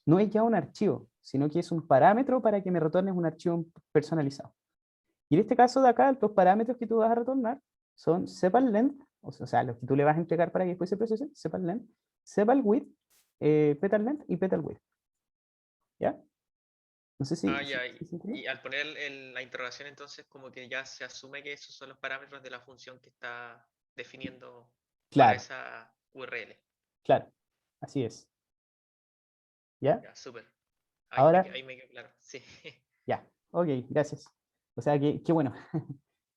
No es ya un archivo, sino que es un parámetro para que me retornes un archivo personalizado. Y en este caso de acá, los parámetros que tú vas a retornar son sepal length, o sea, los que tú le vas a entregar para que después se procese, sepal length, sepal width, petal length y petal width. ¿Ya? No sé Ah, ya. si se entiende. Y al poner la interrogación, entonces como que ya se asume que esos son los parámetros de la función que está definiendo para Claro, esa URL. claro, así es. ¿Ya? Ya, súper. Ahora, Ahí me quedó claro. Sí. ya, ok, gracias. O sea, qué bueno,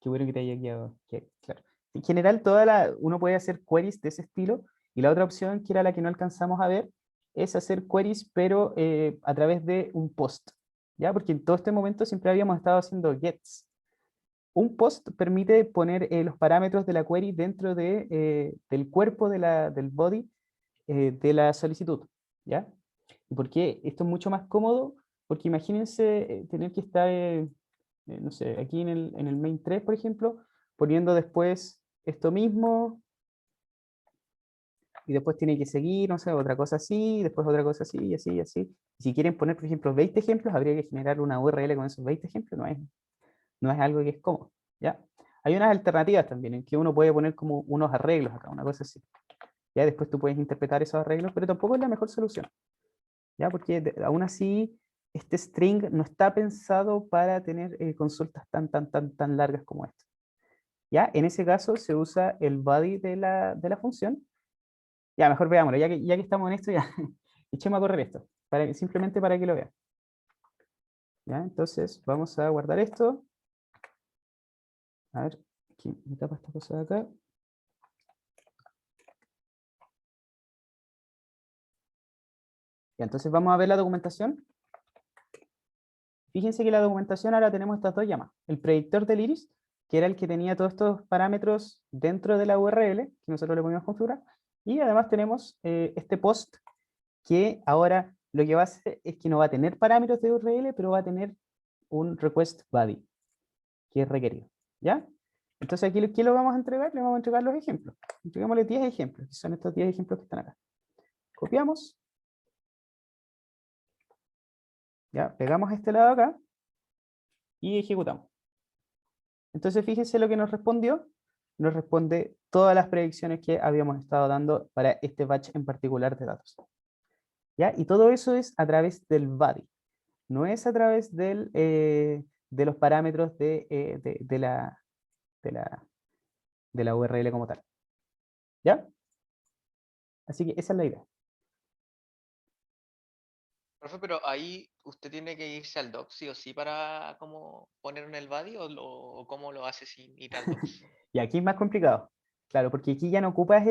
qué bueno que te haya quedado claro. En general, uno puede hacer queries de ese estilo, y la otra opción, que era la que no alcanzamos a ver, es hacer queries, pero a través de un post, ¿ya? Porque en todo este momento siempre habíamos estado haciendo gets. Un post permite poner los parámetros de la query dentro del cuerpo del body de la solicitud, ¿ya? ¿Y por qué esto es mucho más cómodo? Porque imagínense tener que estar, no sé, aquí en el main 3, por ejemplo, poniendo después esto mismo, y después tiene que seguir, no sé, otra cosa así, después otra cosa así, y así, y así. Y si quieren poner, por ejemplo, 20 ejemplos, habría que generar una URL con esos 20 ejemplos, no es algo que es cómodo, ¿ya? Hay unas alternativas también, en que uno puede poner como unos arreglos acá, una cosa así. Ya después tú puedes interpretar esos arreglos, pero tampoco es la mejor solución. ¿Ya? Porque aún así, este string no está pensado para tener consultas tan largas como esta. ¿Ya? En ese caso se usa el body de la función. Ya, mejor veámoslo, ya que estamos en esto, ya echemos a correr esto, simplemente para que lo vean. ¿Ya? Entonces, vamos a guardar esto. A ver, aquí me tapa esta cosa de acá. Ya, entonces vamos a ver la documentación. Fíjense que la documentación ahora tenemos estas dos llamas. El predictor del iris, que era el que tenía todos estos parámetros dentro de la URL, que nosotros le podíamos configurar. Y además tenemos este post, que ahora lo que va a hacer es que no va a tener parámetros de URL, pero va a tener un request body, que es requerido. ¿Ya? Entonces aquí, ¿qué lo vamos a entregar? Le vamos a entregar los ejemplos. Entreguémosle 10 ejemplos, que son estos 10 ejemplos que están acá. Copiamos. Ya, pegamos este lado acá y ejecutamos. Entonces fíjense lo que nos respondió. Nos responde todas las predicciones que habíamos estado dando para este batch en particular de datos. ¿Ya? Y todo eso es a través del body. No es a través de los parámetros de la URL como tal. ¿Ya? Así que esa es la idea. Profe, pero ahí usted tiene que irse al docs sí o sí para como ponerlo en el body o cómo lo hace sin ir al docs. Y aquí es más complicado. Claro, porque aquí ya no ocupas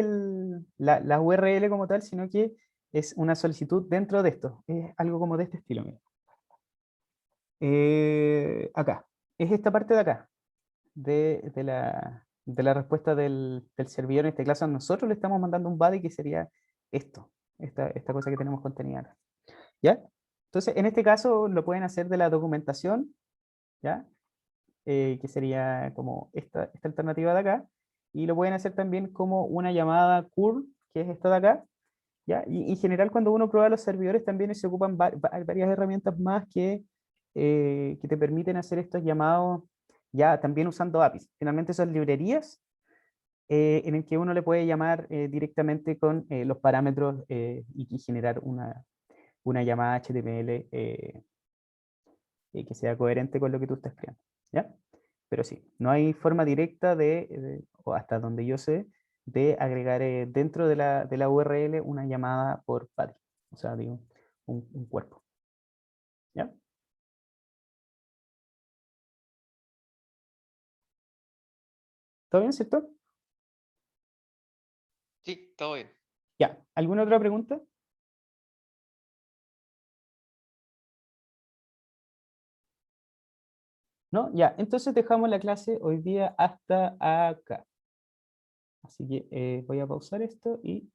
la URL como tal, sino que es una solicitud dentro de esto. Es algo como de este estilo. Mira. Acá. Es esta parte de acá. De la respuesta del servidor. En este caso, nosotros le estamos mandando un body que sería esto. Esta cosa que tenemos contenida acá. ¿Ya? Entonces, en este caso, lo pueden hacer de la documentación. ¿Ya? Que sería como esta alternativa de acá, y lo pueden hacer también como una llamada curl, que es esta de acá, ¿ya? Y en general cuando uno prueba los servidores también se ocupan varias herramientas más que te permiten hacer estos llamados ya también usando APIs. Finalmente son librerías en el que uno le puede llamar directamente con los parámetros y generar una llamada HTML que sea coherente con lo que tú estás creando. ¿Ya? Pero sí, no hay forma directa o hasta donde yo sé, de agregar dentro de la URL una llamada por body. O sea, digo, un cuerpo. ¿Ya? ¿Todo bien, cierto? Sí, todo bien. Ya. ¿Alguna otra pregunta? ¿No? Ya. Entonces dejamos la clase hoy día hasta acá. Así que voy a pausar esto y